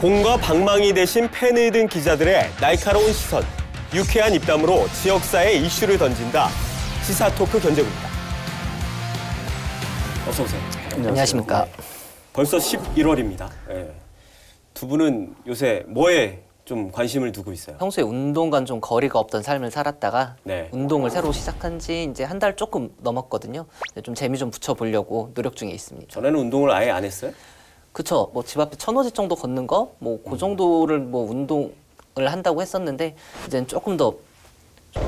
공과 방망이 대신 펜을 든 기자들의 날카로운 시선, 유쾌한 입담으로 지역사회 이슈를 던진다. 시사 토크 견제부입니다. 어서 오세요. 안녕하십니까. 벌써 11월입니다. 네. 두 분은 요새 뭐에 좀 관심을 두고 있어요? 평소에 운동과는 좀 거리가 없던 삶을 살았다가 운동을 새로 시작한 지 이제 한 달 조금 넘었거든요. 좀 재미 좀 붙여보려고 노력 중에 있습니다. 전에는 운동을 아예 안 했어요? 그쵸. 뭐 집 앞에 1000호지 정도 걷는 거, 뭐 그 정도를 뭐 운동을 한다고 했었는데 이제는 조금 더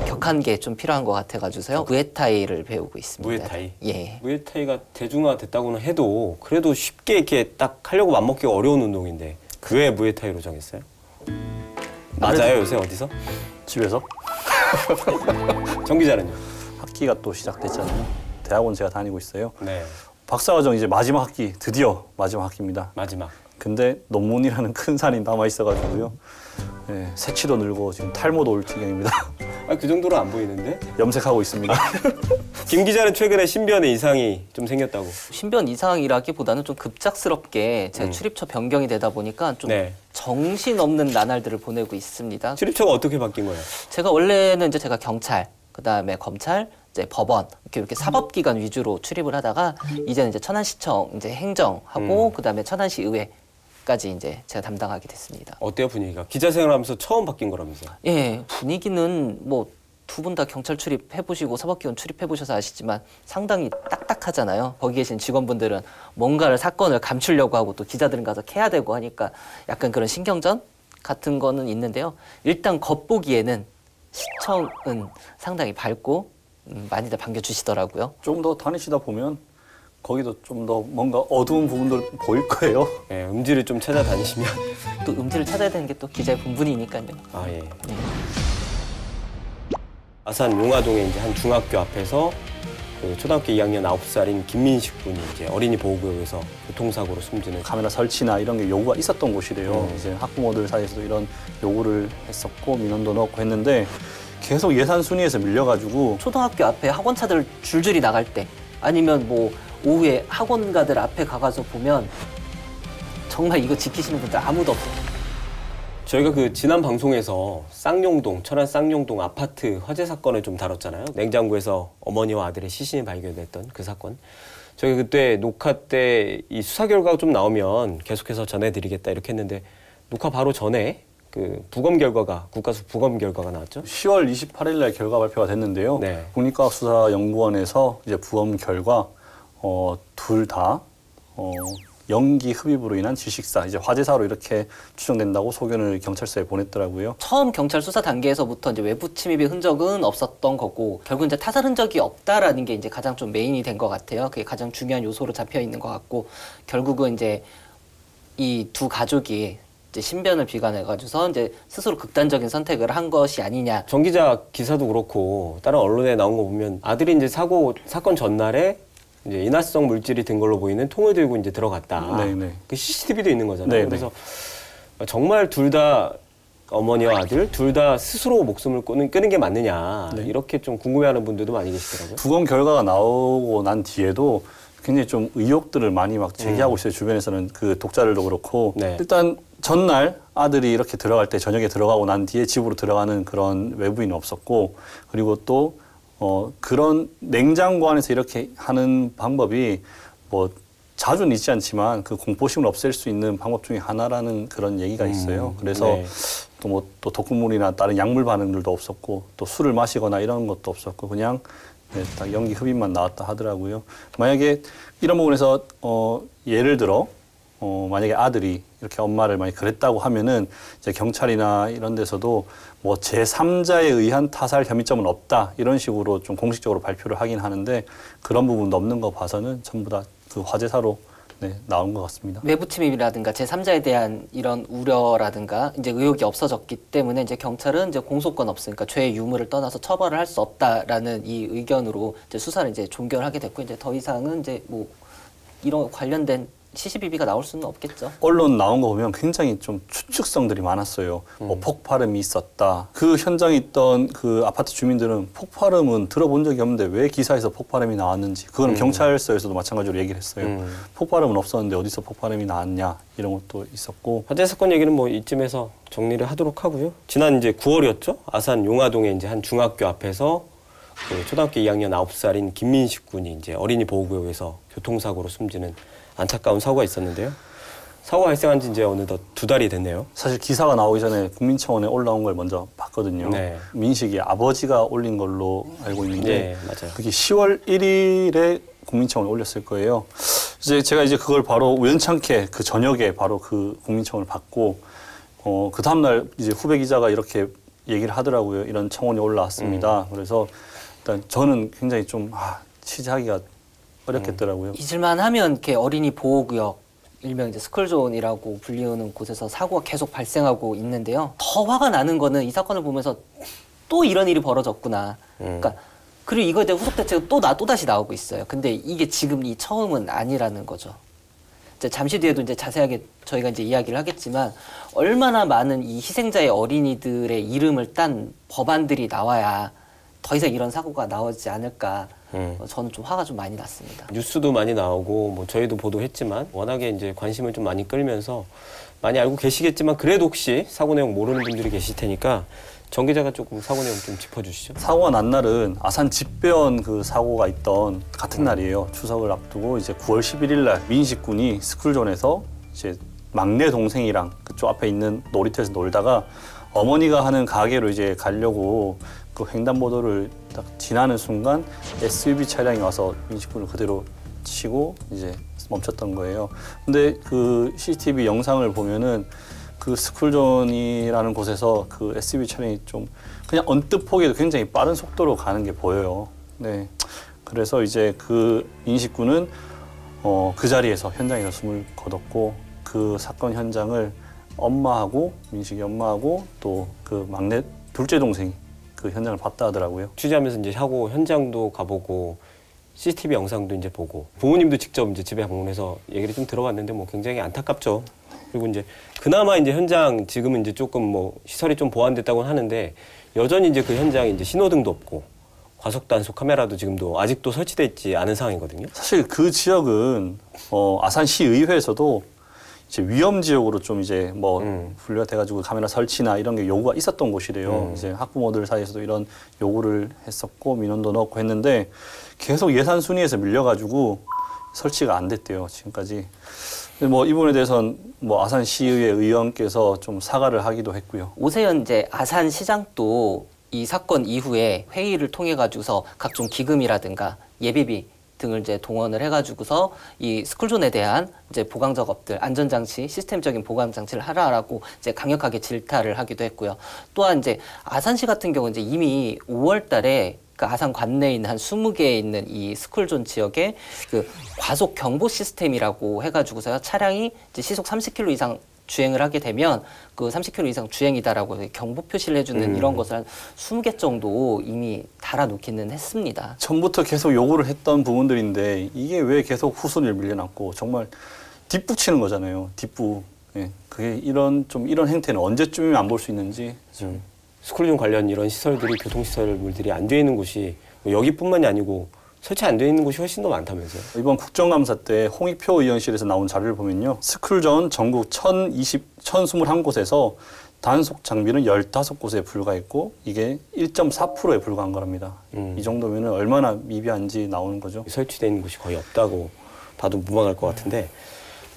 격한 게 좀 필요한 것 같아가지고서요. 무에타이를 배우고 있습니다. 무에타이? 예. 무에타이가 대중화됐다고는 해도 그래도 쉽게 이렇게 딱 하려고 맘먹기가 어려운 운동인데 왜 무에타이로 정했어요? 맞아요 요새 어디서? 집에서. 정 기자는요? 학기가 또 시작됐잖아요. 대학원 제가 다니고 있어요. 네. 박사과정 이제 마지막 학기, 드디어 마지막 학기입니다. 마지막. 근데 논문이라는 큰 산이 남아 있어가지고요. 네, 새치도 늘고 지금 탈모도 올 지경입니다. 아, 그 정도로 안 보이는데? 염색하고 있습니다. 김 기자는 최근에 신변에 이상이 좀 생겼다고. 신변 이상이라기보다는 좀 급작스럽게 제가 출입처 변경이 되다 보니까 좀 정신없는 나날들을 보내고 있습니다. 출입처가 어떻게 바뀐 거예요? 제가 원래는 이제 제가 경찰, 그다음에 검찰, 이제 법원 이렇게 사법기관 위주로 출입을 하다가 이제는 이제 천안시청 이제 행정하고 그다음에 천안시 의회까지 이제 제가 담당하게 됐습니다. 어때요 분위기가? 기자 생활하면서 처음 바뀐 거라면서요? 예, 분위기는 뭐 두 분 다 경찰 출입해보시고 사법기관 출입해보셔서 아시지만 상당히 딱딱하잖아요. 거기 계신 직원분들은 뭔가를 사건을 감추려고 하고 또 기자들은 가서 캐야 되고 하니까 약간 그런 신경전 같은 거는 있는데요. 일단 겉보기에는 시청은 상당히 밝고 많이들 반겨주시더라고요. 좀 더 다니시다 보면 거기도 좀 더 뭔가 어두운 부분들 보일 거예요. 네, 음지를 좀 찾아다니시면. 또 음지를 찾아야 되는 게 또 기자의 본분이니까요. 아, 예. 아산 용화동의 이제 한 중학교 앞에서 그 초등학교 2학년 9살인 김민식 분이 이제 어린이 보호구역에서 교통사고로 숨지는 카메라 설치나 이런 게 요구가 있었던 곳이래요. 이제 학부모들 사이에서도 이런 요구를 했었고 민원도 넣고 했는데 계속 예산 순위에서 밀려가지고 초등학교 앞에 학원차들 줄줄이 나갈 때 아니면 뭐 오후에 학원가들 앞에 가서 보면 정말 이거 지키시는 분들 아무도 없어요. 저희가 그 지난 방송에서 쌍용동, 천안 쌍용동 아파트 화재 사건을 좀 다뤘잖아요. 냉장고에서 어머니와 아들의 시신이 발견됐던 그 사건. 저희 그때 녹화 때 이 수사 결과가 좀 나오면 계속해서 전해드리겠다 이렇게 했는데 녹화 바로 전에 그 부검 결과가 국가수 부검 결과가 나왔죠. 10월 28일 날 결과 발표가 됐는데요. 네. 국립과학수사연구원에서 이제 부검 결과 둘 다 연기 흡입으로 인한 질식사, 이제 화재사로 이렇게 추정된다고 소견을 경찰서에 보냈더라고요. 처음 경찰 수사 단계에서부터 이제 외부 침입의 흔적은 없었던 거고 결국 이제 타살 흔적이 없다라는 게 이제 가장 좀 메인이 된 것 같아요. 그게 가장 중요한 요소로 잡혀 있는 것 같고 결국은 이제 이 두 가족이 이제 신변을 비관해가지고서 이제 스스로 극단적인 선택을 한 것이 아니냐. 정 기자 기사도 그렇고 다른 언론에 나온 거 보면 아들이 이제 사건 전날에 이제 인화성 물질이 든 걸로 보이는 통을 들고 이제 들어갔다. 네네. 그 CCTV도 있는 거잖아요. 네네. 그래서 정말 둘 다 어머니와 아들 둘 다 스스로 목숨을 끄는 게 맞느냐 이렇게 좀 궁금해하는 분들도 많이 계시더라고요. 부검 결과가 나오고 난 뒤에도 굉장히 좀 의혹들을 많이 막 제기하고 있어요. 주변에서는 그 독자들도 그렇고 일단 전날 아들이 이렇게 들어갈 때 저녁에 들어가고 난 뒤에 집으로 들어가는 그런 외부인은 없었고 그리고 또 그런 냉장고 안에서 이렇게 하는 방법이 뭐 자주는 있지 않지만 그 공포심을 없앨 수 있는 방법 중에 하나라는 그런 얘기가 있어요. 그래서 또 뭐 또 독극물이나 다른 약물 반응들도 없었고 또 술을 마시거나 이런 것도 없었고 그냥 딱 연기 흡입만 나왔다 하더라고요. 만약에 이런 부분에서 예를 들어 만약에 아들이 이렇게 엄마를 많이 그랬다고 하면은 이제 경찰이나 이런 데서도 뭐 제3자에 의한 타살 혐의점은 없다 이런 식으로 좀 공식적으로 발표를 하긴 하는데 그런 부분도 없는 거 봐서는 전부 다 그 화재사로 나온 것 같습니다. 외부 침입이라든가 제3자에 대한 이런 우려라든가 이제 의혹이 없어졌기 때문에 이제 경찰은 이제 공소권 없으니까 죄의 유무를 떠나서 처벌을 할 수 없다라는 이 의견으로 이제 수사를 이제 종결하게 됐고 이제 더 이상은 이제 뭐 이런 관련된 CCBB가 나올 수는 없겠죠. 언론 나온 거 보면 굉장히 좀 추측성들이 많았어요. 뭐 폭발음이 있었다. 그 현장에 있던 그 아파트 주민들은 폭발음은 들어본 적이 없는데 왜 기사에서 폭발음이 나왔는지, 그거는 경찰서에서도 마찬가지로 얘기를 했어요. 폭발음은 없었는데 어디서 폭발음이 나왔냐, 이런 것도 있었고. 화재 사건 얘기는 뭐 이쯤에서 정리를 하도록 하고요. 지난 이제 9월이었죠. 아산 용화동의 이제 한 중학교 앞에서 그 초등학교 2학년 9살인 김민식 군이 이제 어린이 보호구역에서 교통사고로 숨지는 안타까운 사고가 있었는데요. 사고가 발생한 지 이제 어느덧 2달이 됐네요. 사실 기사가 나오기 전에 국민청원에 올라온 걸 먼저 봤거든요. 네. 민식이 아버지가 올린 걸로 알고 있는데, 네, 맞아요. 그게 10월 1일에 국민청원에 올렸을 거예요. 제가 그걸 바로 우연찮게 그 저녁에 바로 그 국민청원을 받고, 그 다음날 이제 후배 기자가 이렇게 얘기를 하더라고요. 이런 청원이 올라왔습니다. 그래서 일단 저는 굉장히 좀 취재하기가 어렵겠더라고요. 잊을만 하면 이렇게 어린이 보호구역, 일명 이제 스쿨존이라고 불리우는 곳에서 사고가 계속 발생하고 있는데요. 더 화가 나는 거는 이 사건을 보면서 또 이런 일이 벌어졌구나. 그러니까 그리고 이거에 대한 후속 대책은 또다시 나오고 있어요. 근데 이게 지금 이 처음은 아니라는 거죠. 이제 잠시 뒤에도 이제 자세하게 저희가 이제 이야기를 하겠지만 얼마나 많은 이 희생자의 어린이들의 이름을 딴 법안들이 나와야 더 이상 이런 사고가 나오지 않을까. 저는 좀 화가 좀 많이 났습니다. 뉴스도 많이 나오고 뭐 저희도 보도했지만 워낙에 이제 관심을 좀 많이 끌면서 많이 알고 계시겠지만 그래도 혹시 사고 내용 모르는 분들이 계실 테니까 정 기자가 조금 사고 내용 좀 짚어주시죠. 사고가 난 날은 아산 집배원 그 사고가 있던 같은 날이에요. 추석을 앞두고 이제 9월 11일 날 민식 군이 스쿨존에서 이제 막내 동생이랑 그쪽 앞에 있는 놀이터에서 놀다가 어머니가 하는 가게로 이제 가려고 그 횡단보도를 딱 지나는 순간 SUV 차량이 와서 민식 군을 그대로 치고 이제 멈췄던 거예요. 근데 그 CCTV 영상을 보면은 그 스쿨존이라는 곳에서 그 SUV 차량이 좀 그냥 언뜻 보기에도 굉장히 빠른 속도로 가는 게 보여요. 네. 그래서 이제 그 민식 군은 그 자리에서 현장에서 숨을 거뒀고 그 사건 현장을 엄마하고 민식이 엄마하고 또 그 막내 둘째 동생이 그 현장을 봤다 하더라고요. 취재하면서 이제 사고 현장도 가보고 CCTV 영상도 이제 보고 부모님도 직접 이제 집에 방문해서 얘기를 좀 들어봤는데 뭐 굉장히 안타깝죠. 그리고 이제 그나마 이제 현장 지금은 이제 조금 뭐 시설이 좀 보완됐다고는 하는데 여전히 이제 그 현장에 이제 신호등도 없고 과속 단속 카메라도 지금도 아직도 설치돼 있지 않은 상황이거든요. 사실 그 지역은 아산시 의회에서도 이제 위험 지역으로 좀 이제 뭐 분류가 돼가지고 카메라 설치나 이런 게 요구가 있었던 곳이래요. 이제 학부모들 사이에서도 이런 요구를 했었고 민원도 넣고 했는데 계속 예산 순위에서 밀려가지고 설치가 안 됐대요 지금까지. 근데 뭐 이 부분에 대해서는 뭐 아산시의회 의원께서 좀 사과를 하기도 했고요. 오세현 이제 아산시장도 이 사건 이후에 회의를 통해 가지고서 각종 기금이라든가 예비비 등을 이제 동원을 해가지고서 이 스쿨존에 대한 이제 보강 작업들, 안전장치, 시스템적인 보강 장치를 하라라고 이제 강력하게 질타를 하기도 했고요. 또한 이제 아산시 같은 경우는 이제 이미 5월달에 그 아산 관내에 있는 한 20개에 있는 이 스쿨존 지역에 그 과속 경보 시스템이라고 해가지고서요 차량이 이제 시속 30km 이상 주행을 하게 되면 그 30km 이상 주행이다라고 경보 표시를 해주는 이런 것을 한 20개 정도 이미 달아놓기는 했습니다. 처음부터 계속 요구를 했던 부분들인데 이게 왜 계속 후순위를 밀려났고 정말 뒷북치는 거잖아요. 뒷북. 예. 그게 이런 행태는 언제쯤이면 안 볼 수 있는지. 스쿨존 관련 이런 시설들이 교통시설물들이 안 돼 있는 곳이 뭐 여기뿐만이 아니고 설치 안 돼 있는 곳이 훨씬 더 많다면서요? 이번 국정감사 때 홍익표 의원실에서 나온 자료를 보면요. 스쿨존 전국 1021곳에서 단속 장비는 15곳에 불과했고 이게 1.4%에 불과한 거랍니다. 이 정도면 얼마나 미비한지 나오는 거죠. 설치되어 있는 곳이 거의 없다고 봐도 무방할 것 같은데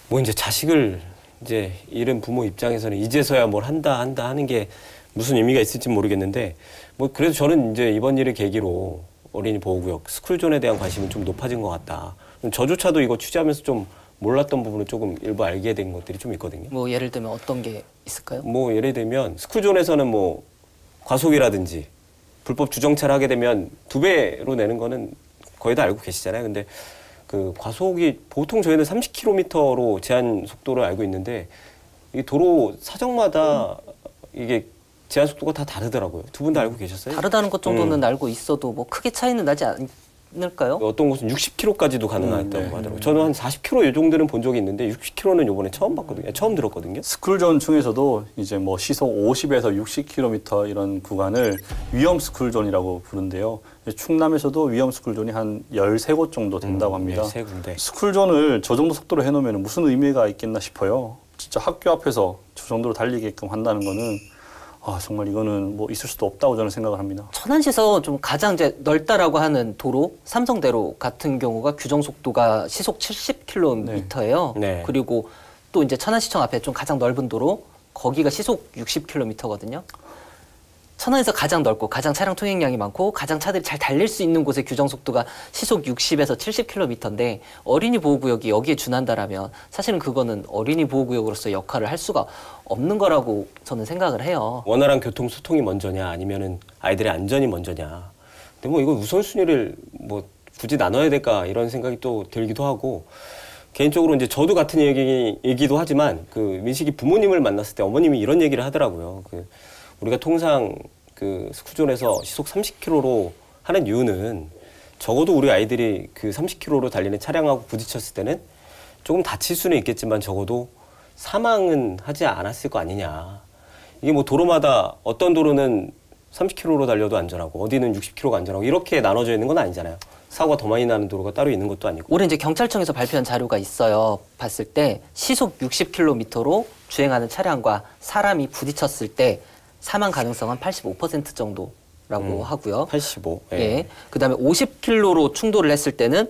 뭐 이제 자식을 이제 잃은 부모 입장에서는 이제서야 뭘 한다 하는 게 무슨 의미가 있을지 모르겠는데 뭐 그래도 저는 이제 이번 일을 계기로 어린이 보호구역, 스쿨존에 대한 관심은 좀 높아진 것 같다. 저조차도 이거 취재하면서 좀 몰랐던 부분을 조금 일부 알게 된 것들이 좀 있거든요. 뭐 예를 들면 어떤 게 있을까요? 뭐 예를 들면 스쿨존에서는 뭐 과속이라든지 불법 주정차를 하게 되면 2배로 내는 거는 거의 다 알고 계시잖아요. 근데 그 과속이 보통 저희는 30km로 제한 속도를 알고 있는데 이 도로 사정마다 이게 제한 속도가 다 다르더라고요. 두 분 다 알고 계셨어요? 다르다는 것 정도는 알고 있어도 뭐 크게 차이는 나지 않을까요? 어떤 곳은 60km까지도 가능하다고 하더라고요. 저는 한 40km 이 정도는 본 적이 있는데 60km는 이번에 처음 봤거든요. 처음 들었거든요. 스쿨존 중에서도 이제 뭐 시속 50에서 60km 이런 구간을 위험 스쿨존이라고 부른대요. 충남에서도 위험 스쿨존이 한 13곳 정도 된다고 합니다. 13군데. 스쿨존을 저 정도 속도로 해놓으면 무슨 의미가 있겠나 싶어요. 진짜 학교 앞에서 저 정도로 달리게끔 한다는 거는 정말 이거는 뭐 있을 수도 없다고 저는 생각을 합니다. 천안시에서 좀 가장 이제 넓다라고 하는 도로 삼성대로 같은 경우가 규정 속도가 시속 70km예요. 네. 그리고 또 이제 천안시청 앞에 좀 가장 넓은 도로 거기가 시속 60km거든요. 천안에서 가장 넓고 가장 차량 통행량이 많고 가장 차들이 잘 달릴 수 있는 곳의 규정 속도가 시속 60에서 70km인데 어린이 보호구역이 여기에 준한다라면 사실은 그거는 어린이 보호구역으로서 역할을 할 수가 없는 거라고 저는 생각을 해요. 원활한 교통 소통이 먼저냐 아니면은 아이들의 안전이 먼저냐. 근데 뭐 이거 우선순위를 뭐 굳이 나눠야 될까 이런 생각이 또 들기도 하고 개인적으로 이제 저도 같은 얘기도 하지만 그 민식이 부모님을 만났을 때 어머님이 이런 얘기를 하더라고요. 우리가 통상 그 스쿨존에서 시속 30km로 하는 이유는 적어도 우리 아이들이 그 30km로 달리는 차량하고 부딪혔을 때는 조금 다칠 수는 있겠지만 적어도 사망은 하지 않았을 거 아니냐. 이게 뭐 도로마다 어떤 도로는 30km로 달려도 안전하고 어디는 60km가 안전하고 이렇게 나눠져 있는 건 아니잖아요. 사고가 더 많이 나는 도로가 따로 있는 것도 아니고. 올해 이제 경찰청에서 발표한 자료가 있어요. 봤을 때 시속 60km로 주행하는 차량과 사람이 부딪혔을 때 사망 가능성은 85% 정도라고 하고요. 85. 예. 예. 그다음에 50km로 충돌을 했을 때는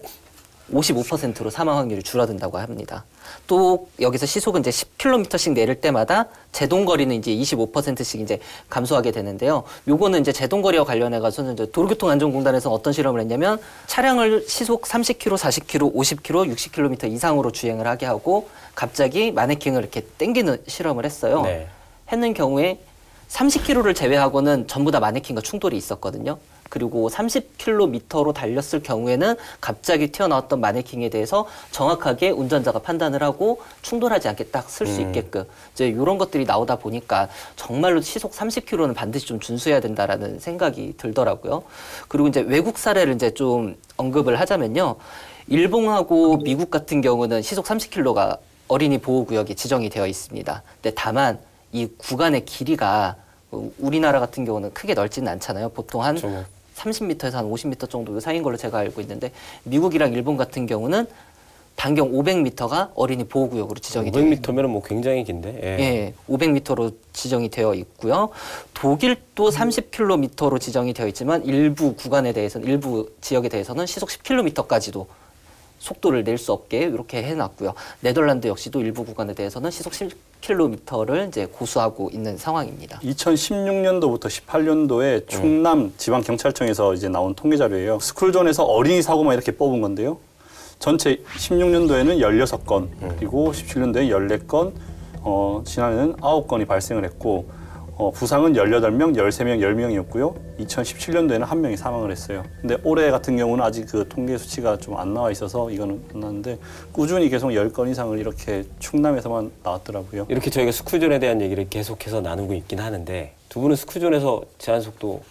55%로 사망 확률이 줄어든다고 합니다. 또 여기서 시속은 이제 10km씩 내릴 때마다 제동거리는 이제 25%씩 이제 감소하게 되는데요. 요거는 이제 제동거리와 관련해 가지고는 이제 도로교통안전공단에서 어떤 실험을 했냐면 차량을 시속 30km, 40km, 50km, 60km 이상으로 주행을 하게 하고 갑자기 마네킹을 이렇게 당기는 실험을 했어요. 네. 했는 경우에 30km를 제외하고는 전부 다 마네킹과 충돌이 있었거든요. 그리고 30km로 달렸을 경우에는 갑자기 튀어나왔던 마네킹에 대해서 정확하게 운전자가 판단을 하고 충돌하지 않게 딱 쓸 수 있게끔 이제 이런 것들이 나오다 보니까 정말로 시속 30km는 반드시 좀 준수해야 된다라는 생각이 들더라고요. 그리고 이제 외국 사례를 이제 좀 언급을 하자면요. 일본하고 미국 같은 경우는 시속 30km가 어린이 보호구역에 지정이 되어 있습니다. 근데 다만 이 구간의 길이가 우리나라 같은 경우는 크게 넓지는 않잖아요. 보통 한 30m에서 한 50m 정도 사이인 걸로 제가 알고 있는데 미국이랑 일본 같은 경우는 반경 500m가 어린이 보호구역으로 지정이 되어 있습니다. 500m면 뭐 굉장히 긴데. 예. 예, 500m로 지정이 되어 있고요. 독일도 30km로 지정이 되어 있지만 일부 구간에 대해서는 일부 지역에 대해서는 시속 10km까지도 속도를 낼 수 없게 이렇게 해놨고요. 네덜란드 역시도 일부 구간에 대해서는 시속 10km를 이제 고수하고 있는 상황입니다. 2016년도부터 18년도에 충남 지방경찰청에서 이제 나온 통계 자료예요. 스쿨존에서 어린이 사고만 이렇게 뽑은 건데요. 전체 16년도에는 16건, 그리고 17년도에 14건, 지난해는 9건이 발생을 했고, 부상은 18명, 13명, 10명이었고요. 2017년도에는 1명이 사망을 했어요. 근데 올해 같은 경우는 아직 그 통계 수치가 좀 안 나와 있어서 이거는 안 나왔는데 꾸준히 계속 10건 이상을 이렇게 충남에서만 나왔더라고요. 이렇게 저희가 스쿨존에 대한 얘기를 계속해서 나누고 있긴 하는데 두 분은 스쿨존에서 제한 속도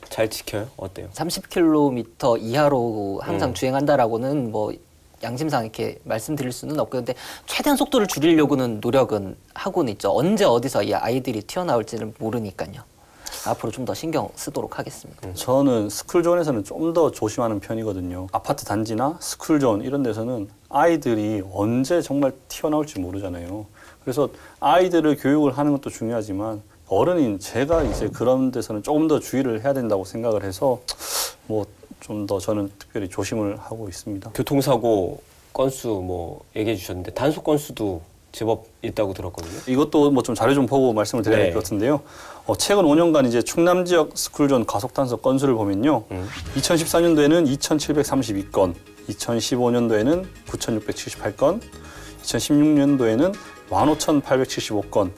잘 지켜요? 어때요? 30km 이하로 항상 주행한다라고는 뭐 양심상 이렇게 말씀드릴 수는 없고 근데 최대한 속도를 줄이려고는 노력은 하고는 있죠. 언제 어디서 이 아이들이 튀어나올지는 모르니까요. 앞으로 좀 더 신경 쓰도록 하겠습니다. 저는 스쿨존에서는 좀 더 조심하는 편이거든요. 아파트 단지나 스쿨존 이런 데서는 아이들이 언제 정말 튀어나올지 모르잖아요. 그래서 아이들을 교육을 하는 것도 중요하지만 어른인 제가 이제 그런 데서는 조금 더 주의를 해야 된다고 생각을 해서 뭐 좀 더 저는 특별히 조심을 하고 있습니다. 교통사고 건수 뭐 얘기해 주셨는데 단속 건수도 제법 있다고 들었거든요. 이것도 뭐 좀 자료 좀 보고 말씀을 드려야 될 것 같은데요. 최근 5년간 이제 충남 지역 스쿨존 가속 단속 건수를 보면요. 2014년도에는 2,732건, 2015년도에는 9,678건, 2016년도에는 15,875건,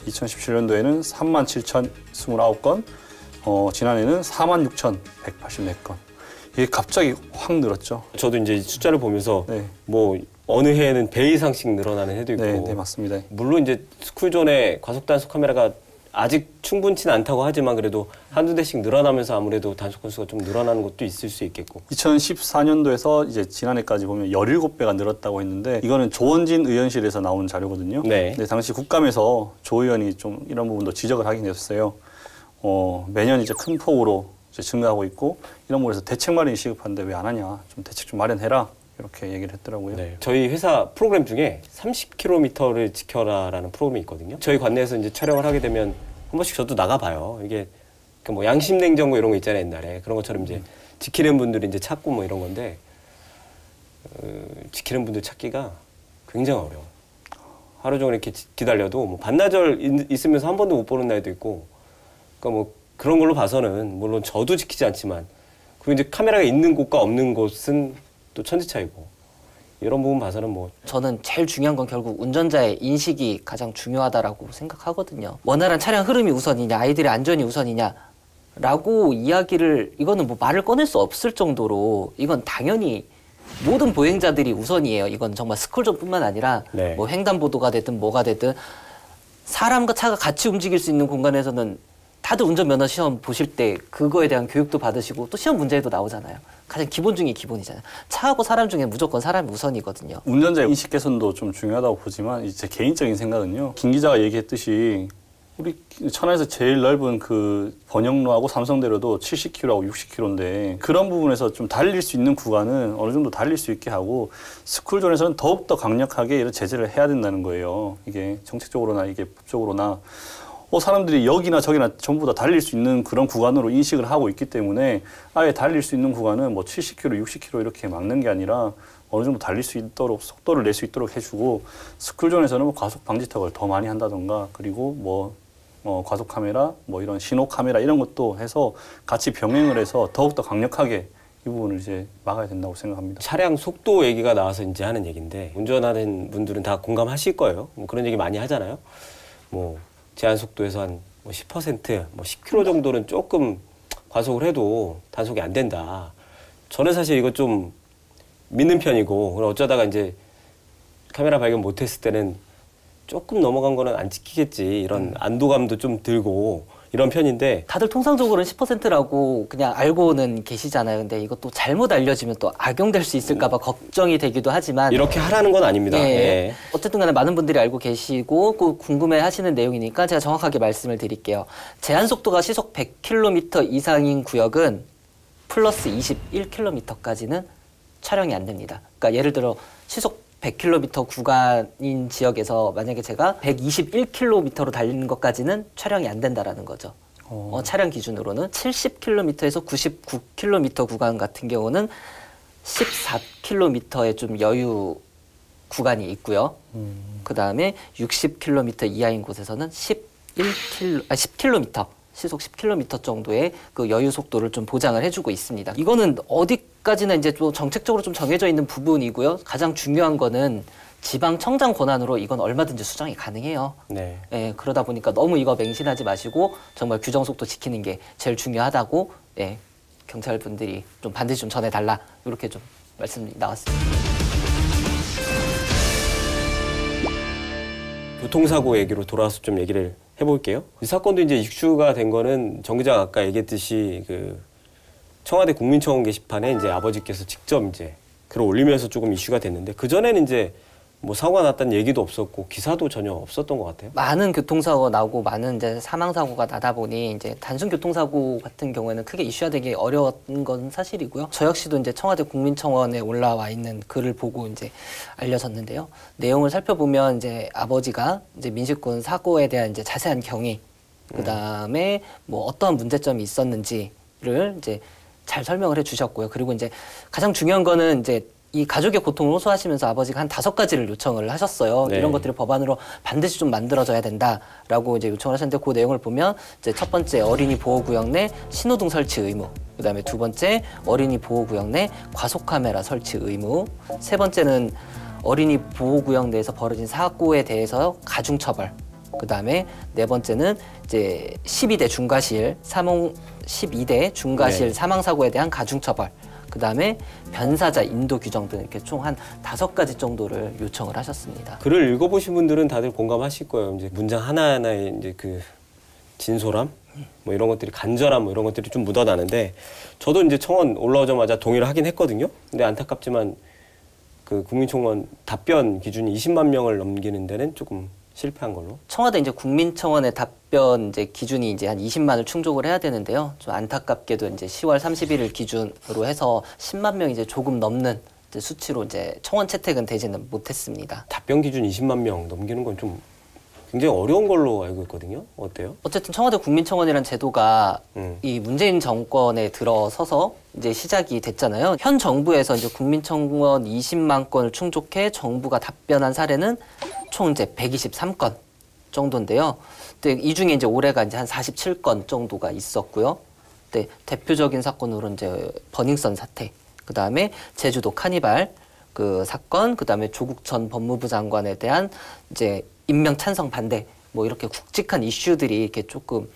2017년도에는 37,029건, 지난해는 46,184건. 이게 갑자기 확 늘었죠. 저도 이제 숫자를 보면서 네. 뭐 어느 해에는 배 이상씩 늘어나는 해도 있고. 네, 네 맞습니다. 물론 이제 스쿨존에 과속 단속 카메라가 아직 충분치는 않다고 하지만 그래도 한두 대씩 늘어나면서 아무래도 단속 건수가 좀 늘어나는 것도 있을 수 있겠고. 2014년도에서 이제 지난해까지 보면 17배가 늘었다고 했는데 이거는 조원진 의원실에서 나온 자료거든요. 네. 근데 당시 국감에서 조 의원이 좀 이런 부분도 지적을 하긴 했었어요. 매년 이제 큰 폭으로 이제 증가하고 있고 이런 부분에서 대책 마련이 시급한데 왜 안 하냐? 좀 대책 좀 마련해라. 이렇게 얘기를 했더라고요. 네. 저희 회사 프로그램 중에 30km를 지켜라라는 프로그램이 있거든요. 저희 관내에서 이제 촬영을 하게 되면 한 번씩 저도 나가봐요. 이게 뭐 양심 냉장고 이런 거 있잖아요, 옛날에. 그런 것처럼 이제 지키는 분들이 이제 찾고 뭐 이런 건데 지키는 분들 찾기가 굉장히 어려워. 하루 종일 이렇게 기다려도 뭐 반나절 있으면서 한 번도 못 보는 날도 있고. 그러니까 뭐 그런 걸로 봐서는 물론 저도 지키지 않지만 그리고 이제 카메라가 있는 곳과 없는 곳은 또 천지 차이고 이런 부분 봐서는 뭐 저는 제일 중요한 건 결국 운전자의 인식이 가장 중요하다라고 생각하거든요. 원활한 차량 흐름이 우선이냐 아이들의 안전이 우선이냐라고 이야기를 이거는 뭐 말을 꺼낼 수 없을 정도로 이건 당연히 모든 보행자들이 우선이에요. 이건 정말 스쿨존뿐만 아니라 네. 뭐 횡단보도가 되든 뭐가 되든 사람과 차가 같이 움직일 수 있는 공간에서는 다들 운전면허 시험 보실 때 그거에 대한 교육도 받으시고 또 시험 문제에도 나오잖아요. 가장 기본 중에 기본이잖아요. 차하고 사람 중에 무조건 사람이 우선이거든요. 운전자의 인식 개선도 좀 중요하다고 보지만 제 개인적인 생각은요. 김 기자가 얘기했듯이 우리 천안에서 제일 넓은 그 번영로하고 삼성대로도 70km하고 60km인데 그런 부분에서 좀 달릴 수 있는 구간은 어느 정도 달릴 수 있게 하고 스쿨존에서는 더욱더 강력하게 이런 제재를 해야 된다는 거예요. 이게 정책적으로나 이게 법적으로나 사람들이 여기나 저기나 전부 다 달릴 수 있는 그런 구간으로 인식을 하고 있기 때문에 아예 달릴 수 있는 구간은 뭐 70km, 60km 이렇게 막는 게 아니라 어느 정도 달릴 수 있도록 속도를 낼 수 있도록 해주고 스쿨존에서는 뭐 과속 방지턱을 더 많이 한다던가 그리고 뭐 과속 카메라, 뭐 이런 신호 카메라 이런 것도 해서 같이 병행을 해서 더욱더 강력하게 이 부분을 이제 막아야 된다고 생각합니다. 차량 속도 얘기가 나와서 이제 하는 얘기인데 운전하는 분들은 다 공감하실 거예요. 뭐 그런 얘기 많이 하잖아요. 뭐 제한 속도에서 한 10%, 뭐 10km 정도는 조금 과속을 해도 단속이 안 된다. 저는 사실 이거 좀 믿는 편이고 어쩌다가 이제 카메라 발견 못했을 때는 조금 넘어간 거는 안 지키겠지 이런 안도감도 좀 들고 이런 편인데 다들 통상적으로는 10%라고 그냥 알고는 계시잖아요. 근데 이것도 잘못 알려지면 또 악용될 수 있을까 봐 걱정이 되기도 하지만 이렇게 하라는 건 아닙니다. 예. 예. 어쨌든 간에 많은 분들이 알고 계시고 꼭 궁금해 하시는 내용이니까 제가 정확하게 말씀을 드릴게요. 제한 속도가 시속 100km 이상인 구역은 플러스 21km까지는 촬영이 안 됩니다. 그러니까 예를 들어 시속 100km 구간인 지역에서 만약에 제가 121km로 달리는 것까지는 촬영이 안 된다라는 거죠. 차량 기준으로는 70km에서 99km 구간 같은 경우는 14km의 좀 여유 구간이 있고요. 그 다음에 60km 이하인 곳에서는 10km. 시속 10km 정도의 그 여유 속도를 좀 보장을 해주고 있습니다. 이거는 어디까지나 이제 또 정책적으로 좀 정해져 있는 부분이고요. 가장 중요한 거는 지방청장 권한으로 이건 얼마든지 수정이 가능해요. 네. 예, 그러다 보니까 너무 이거 맹신하지 마시고 정말 규정 속도 지키는 게 제일 중요하다고 경찰분들이 좀 반드시 좀 전해달라 이렇게 좀 말씀이 나왔습니다. 교통사고 얘기로 돌아와서 좀 얘기를 해볼게요. 이 사건도 이제 이슈가 된 거는 정 기자가 아까 얘기했듯이 그 청와대 국민청원 게시판에 이제 아버지께서 직접 이제 글을 올리면서 조금 이슈가 됐는데 그 전에는 이제 뭐 사고가 났다는 얘기도 없었고 기사도 전혀 없었던 것 같아요. 많은 교통사고 나고 많은 이제 사망사고가 나다 보니 이제 단순 교통사고 같은 경우에는 크게 이슈화 되기 어려운 건 사실이고요. 저 역시도 이제 청와대 국민청원에 올라와 있는 글을 보고 이제 알려졌는데요. 내용을 살펴보면 이제 아버지가 이제 민식군 사고에 대한 이제 자세한 경위, 그 다음에 뭐 어떠한 문제점이 있었는지를 이제 잘 설명을 해주셨고요. 그리고 이제 가장 중요한 거는 이제 이 가족의 고통을 호소하시면서 아버지가 한 5가지를 요청을 하셨어요. 네. 이런 것들이 법안으로 반드시 좀 만들어져야 된다라고 이제 요청을 하셨는데 그 내용을 보면 이제 첫 번째 어린이 보호구역 내 신호등 설치 의무, 그다음에 두 번째 어린이 보호구역 내 과속카메라 설치 의무, 세 번째는 어린이 보호구역 내에서 벌어진 사고에 대해서 가중처벌, 그다음에 네 번째는 이제 12대 중과실 사망 12대 중과실 네. 사망사고에 대한 가중처벌, 그 다음에 변사자 인도 규정 등 이렇게 총 한 5가지 정도를 요청을 하셨습니다. 글을 읽어보신 분들은 다들 공감하실 거예요. 이제 문장 하나하나에 이제 그 진솔함, 뭐 이런 것들이 간절함, 뭐 이런 것들이 좀 묻어나는데 저도 이제 청원 올라오자마자 동의를 하긴 했거든요. 근데 안타깝지만 그 국민청원 답변 기준이 20만 명을 넘기는 데는 조금 실패한 걸로. 청와대 이제 국민청원의 답변 이제 기준이 이제 한 20만을 충족을 해야 되는데요. 좀 안타깝게도 이제 10월 31일 기준으로 해서 10만 명 이제 조금 넘는 이제 수치로 이제 청원 채택은 되지는 못했습니다. 답변 기준 20만 명 넘기는 건 좀 굉장히 어려운 걸로 알고 있거든요. 어때요? 어쨌든 청와대 국민청원이라는 제도가 이 문재인 정권에 들어서서 이제 시작이 됐잖아요. 현 정부에서 이제 국민청원 20만 건을 충족해 정부가 답변한 사례는 총 이제 123건 정도인데요. 근데 이 중에 이제 올해가 이제 한 47건 정도가 있었고요. 근데 대표적인 사건으로 이제 버닝썬 사태, 그 다음에 제주도 카니발 그 사건, 그 다음에 조국 전 법무부 장관에 대한 이제 임명 찬성 반대, 뭐 이렇게 굵직한 이슈들이 이렇게 조금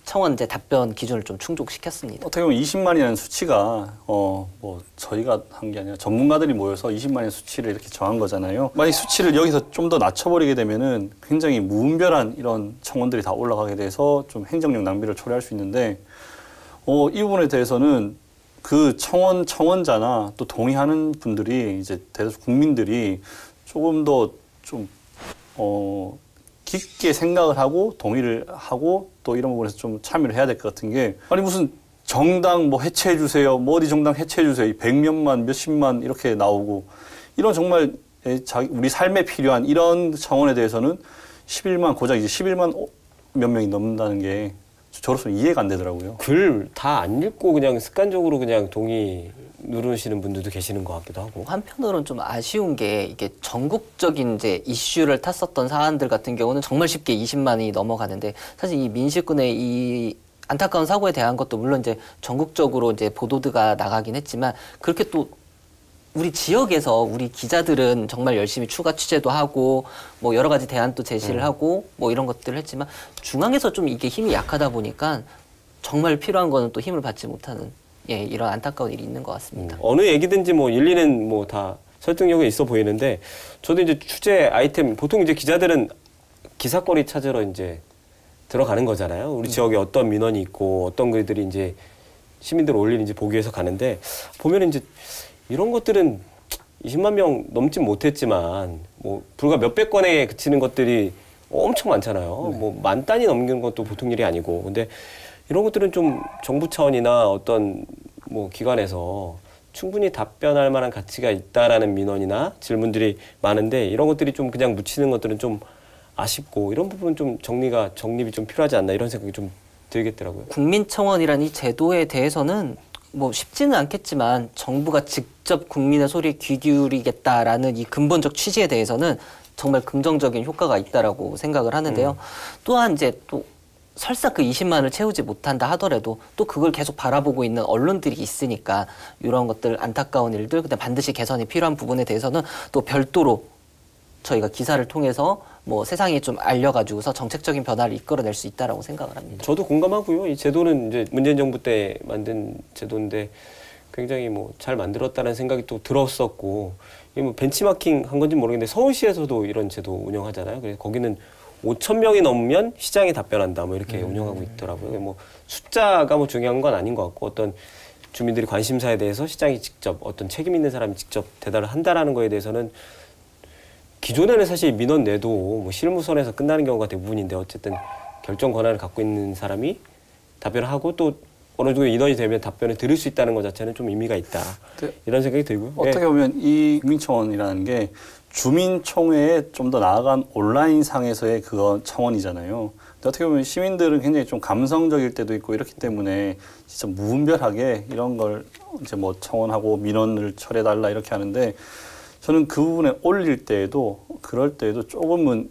청원 이제 답변 기준을 좀 충족시켰습니다. 어떻게 보면 20만이라는 수치가 뭐 저희가 한 게 아니라 전문가들이 모여서 20만의 수치를 이렇게 정한 거잖아요. 만약 수치를 여기서 좀 더 낮춰버리게 되면은 굉장히 무분별한 이런 청원들이 다 올라가게 돼서 좀 행정력 낭비를 초래할 수 있는데 이 부분에 대해서는 그 청원자나 또 동의하는 분들이 이제 대다수 국민들이 조금 더 좀 깊게 생각을 하고 동의를 하고 또 이런 부분에서 좀 참여를 해야 될 것 같은 게 아니 무슨 정당 뭐 해체해 주세요. 뭐 어디 정당 해체해 주세요. 100몇만 몇십만 이렇게 나오고 이런 정말 우리 삶에 필요한 이런 청원에 대해서는 11만 고작 이제 11만 몇 명이 넘는다는 게 저로서는 이해가 안 되더라고요. 글 다 안 읽고 그냥 습관적으로 그냥 동의 누르시는 분들도 계시는 것 같기도 하고. 한편으로는 좀 아쉬운 게 이게 전국적인 이제 이슈를 탔었던 사안들 같은 경우는 정말 쉽게 20만이 넘어가는데 사실 이 민식군의 이 안타까운 사고에 대한 것도 물론 이제 전국적으로 이제 보도가 나가긴 했지만 그렇게 또 우리 지역에서 우리 기자들은 정말 열심히 추가 취재도 하고 뭐 여러 가지 대안도 제시를 하고 뭐 이런 것들을 했지만 중앙에서 좀 이게 힘이 약하다 보니까 정말 필요한 거는 또 힘을 받지 못하는 이런 안타까운 일이 있는 것 같습니다. 어느 얘기든지 뭐 일리는 뭐 다 설득력이 있어 보이는데 저도 이제 취재 아이템 보통 이제 기자들은 기사거리 찾으러 이제 들어가는 거잖아요. 우리 지역에 어떤 민원이 있고 어떤 글들이 이제 시민들 올리는지 보기 위해서 가는데 보면 이제 이런 것들은 20만 명 넘진 못했지만 뭐 불과 몇백 건에 그치는 것들이 엄청 많잖아요. 네. 뭐 만 단위 넘기는 것도 보통 일이 아니고 근데 이런 것들은 좀 정부 차원이나 어떤 뭐 기관에서 충분히 답변할 만한 가치가 있다라는 민원이나 질문들이 많은데 이런 것들이 좀 그냥 묻히는 것들은 좀 아쉽고 이런 부분은 좀 정립이 좀 필요하지 않나 이런 생각이 좀 들겠더라고요. 국민청원이라는 이 제도에 대해서는 뭐 쉽지는 않겠지만 정부가 직접 국민의 소리에 귀 기울이겠다라는 이 근본적 취지에 대해서는 정말 긍정적인 효과가 있다라고 생각을 하는데요. 또한 이제 또 설사 그 20만을 채우지 못한다 하더라도 또 그걸 계속 바라보고 있는 언론들이 있으니까 이런 것들 안타까운 일들 근데 반드시 개선이 필요한 부분에 대해서는 또 별도로 저희가 기사를 통해서 뭐 세상에 좀 알려가지고서 정책적인 변화를 이끌어낼 수 있다라고 생각을 합니다. 저도 공감하고요. 이 제도는 이제 문재인 정부 때 만든 제도인데 굉장히 뭐 잘 만들었다는 생각이 또 들었었고 이게 뭐 벤치마킹 한 건지 모르겠는데 서울시에서도 이런 제도 운영하잖아요. 그래서 거기는 5,000명이 넘으면 시장이 답변한다 뭐 이렇게 운영하고 있더라고요. 뭐 숫자가 뭐 중요한 건 아닌 것 같고 어떤 주민들이 관심사에 대해서 시장이 직접 어떤 책임 있는 사람이 직접 대답을 한다라는 거에 대해서는 기존에는 사실 민원 내도 뭐 실무선에서 끝나는 경우가 대부분인데 어쨌든 결정 권한을 갖고 있는 사람이 답변을 하고 또 어느 정도 인원이 되면 답변을 들을 수 있다는 것 자체는 좀 의미가 있다. 이런 생각이 들고요. 어떻게 보면 이 국민청원이라는 게 주민총회에 좀 더 나아간 온라인 상에서의 그건 청원이잖아요. 근데 어떻게 보면 시민들은 굉장히 좀 감성적일 때도 있고 이렇기 때문에 진짜 무분별하게 이런 걸 이제 뭐 청원하고 민원을 철회달라 이렇게 하는데 저는 그 부분에 올릴 때에도 그럴 때에도 조금은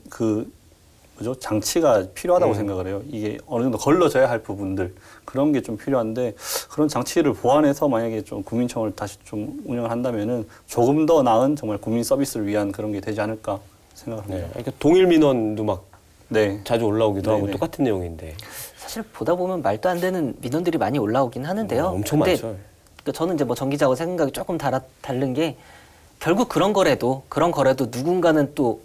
장치가 필요하다고 생각을 해요. 이게 어느 정도 걸러져야 할 부분들 그런 게 좀 필요한데 그런 장치를 보완해서 만약에 좀 국민청원을 다시 좀 운영을 한다면은 조금 더 나은 정말 국민 서비스를 위한 그런 게 되지 않을까 생각을 합니다. 네. 그러니까 동일 민원도 막 네. 자주 올라오기도 하고 네. 똑같은 내용인데 사실 보다 보면 말도 안 되는 민원들이 많이 올라오긴 하는데요. 엄청 근데 많죠. 그러니까 저는 이제 뭐 정 기자하고 생각이 조금 다른 게 결국 그런 거래도 누군가는 또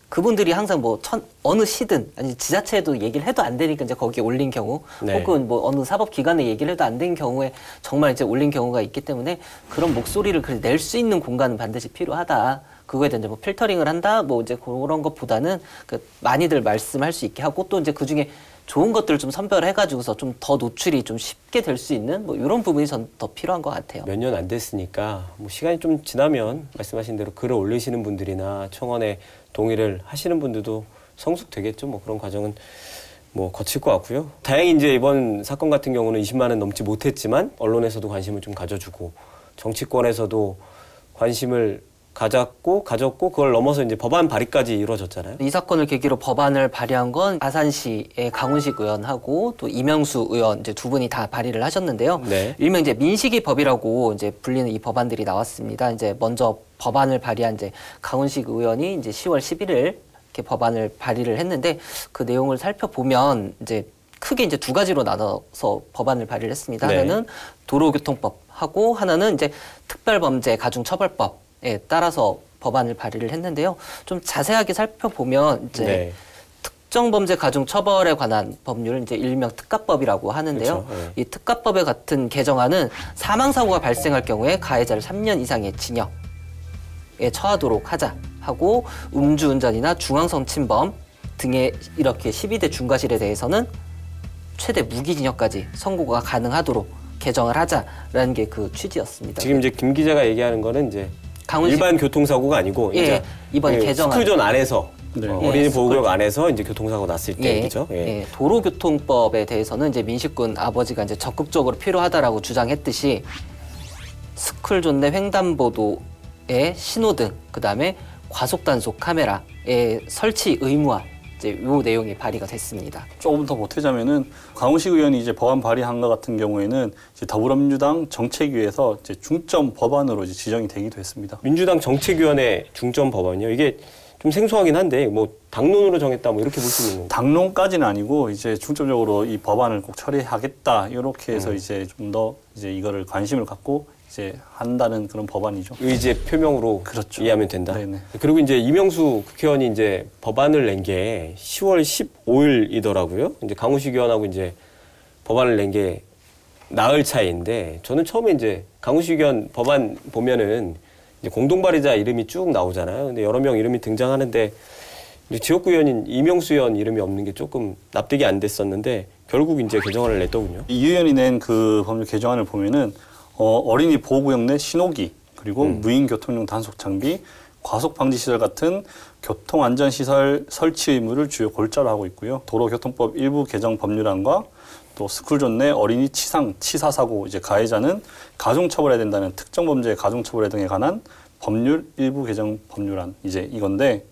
그분들이 항상 뭐 어느 시든 아니 지자체에도 얘기를 해도 안 되니까 이제 거기에 올린 경우 네. 혹은 뭐 어느 사법기관에 얘기를 해도 안 된 경우에 정말 이제 올린 경우가 있기 때문에 그런 목소리를 낼 수 있는 공간은 반드시 필요하다. 그거에 대한 이제 뭐 필터링을 한다 뭐 이제 그런 것보다는 그 많이들 말씀할 수 있게 하고 또 이제 그 중에 좋은 것들을 좀 선별해가지고서 좀 더 노출이 좀 쉽게 될 수 있는 뭐 이런 부분이 전 더 필요한 것 같아요. 몇 년 안 됐으니까 뭐 시간이 좀 지나면 말씀하신 대로 글을 올리시는 분들이나 청원에 동의를 하시는 분들도 성숙되겠죠. 뭐 그런 과정은 뭐 거칠 것 같고요. 다행히 이제 이번 사건 같은 경우는 20만 원 넘지 못했지만 언론에서도 관심을 좀 가져주고 정치권에서도 관심을 가졌고 그걸 넘어서 이제 법안 발의까지 이루어졌잖아요. 이 사건을 계기로 법안을 발의한 건 아산시의 강훈식 의원하고 또 이명수 의원 이제 두 분이 다 발의를 하셨는데요. 네. 일명 이제 민식이 법이라고 이제 불리는 이 법안들이 나왔습니다. 이제 먼저 법안을 발의한 이제 강훈식 의원이 이제 10월 11일 이렇게 법안을 발의를 했는데 그 내용을 살펴보면 이제 크게 이제 두 가지로 나눠서 법안을 발의를 했습니다. 네. 하나는 도로교통법하고 하나는 이제 특별범죄 가중처벌법. 에 따라서 법안을 발의를 했는데요. 좀 자세하게 살펴보면 이제 네. 특정범죄 가중처벌에 관한 법률을 이제 일명 특가법이라고 하는데요. 그렇죠. 네. 이 특가법에 같은 개정안은 사망사고가 발생할 경우에 가해자를 3년 이상의 징역에 처하도록 하자 하고 음주운전이나 중앙선 침범 등의 이렇게 12대 중과실에 대해서는 최대 무기징역까지 선고가 가능하도록 개정을 하자라는 게 그 취지였습니다. 지금 이제 김 기자가 얘기하는 거는 이제 일반 교통사고가 아니고 예, 이제 이번 개정안 스쿨존 안에서 네. 어린이 예, 보호구역 안에서 이제 교통사고 났을 때 예, 그죠? 예. 예, 도로교통법에 대해서는 이제 민식군 아버지가 이제 적극적으로 필요하다라고 주장했듯이 스쿨존 내 횡단보도의 신호등, 그다음에 과속 단속 카메라의 설치 의무화 이제 요 내용이 발의가 됐습니다. 조금 더 보태자면은 강훈식 의원이 이제 법안 발의한 것 같은 경우에는 이제 더불어민주당 정책위에서 이제 중점 법안으로 이제 지정이 되기도 했습니다. 민주당 정책위원회 중점 법안이요. 이게 좀 생소하긴 한데 뭐 당론으로 정했다 뭐 이렇게 볼 수 있는 건가요? 당론까지는 아니고 이제 중점적으로 이 법안을 꼭 처리하겠다 이렇게 해서 이제 좀 더 이제 이거를 관심을 갖고 이제 한다는 그런 법안이죠. 의지의 표명으로 그렇죠. 이해하면 된다. 네네. 그리고 이제 이명수 국회의원이 이제 법안을 낸 게 10월 15일이더라고요. 이제 강훈식 의원하고 이제 법안을 낸 게 나흘 차이인데 저는 처음에 이제 강훈식 의원 법안 보면은 이제 공동 발의자 이름이 쭉 나오잖아요. 근데 여러 명 이름이 등장하는데 이제 지역구 의원인 이명수 의원 이름이 없는 게 조금 납득이 안 됐었는데 결국 이제 개정안을 냈더군요. 이 의원이 낸 그 법률 개정안을 보면은 어린이 보호구역 내 신호기 그리고 무인 교통용 단속 장비, 과속 방지 시설 같은 교통 안전 시설 설치 의무를 주요 골자로 하고 있고요. 도로교통법 일부 개정 법률안과 또 스쿨존 내 어린이 치사 사고 이제 가해자는 가중 처벌해야 된다는 특정 범죄 가중 처벌 등에 관한 법률 일부 개정 법률안 이제 이건데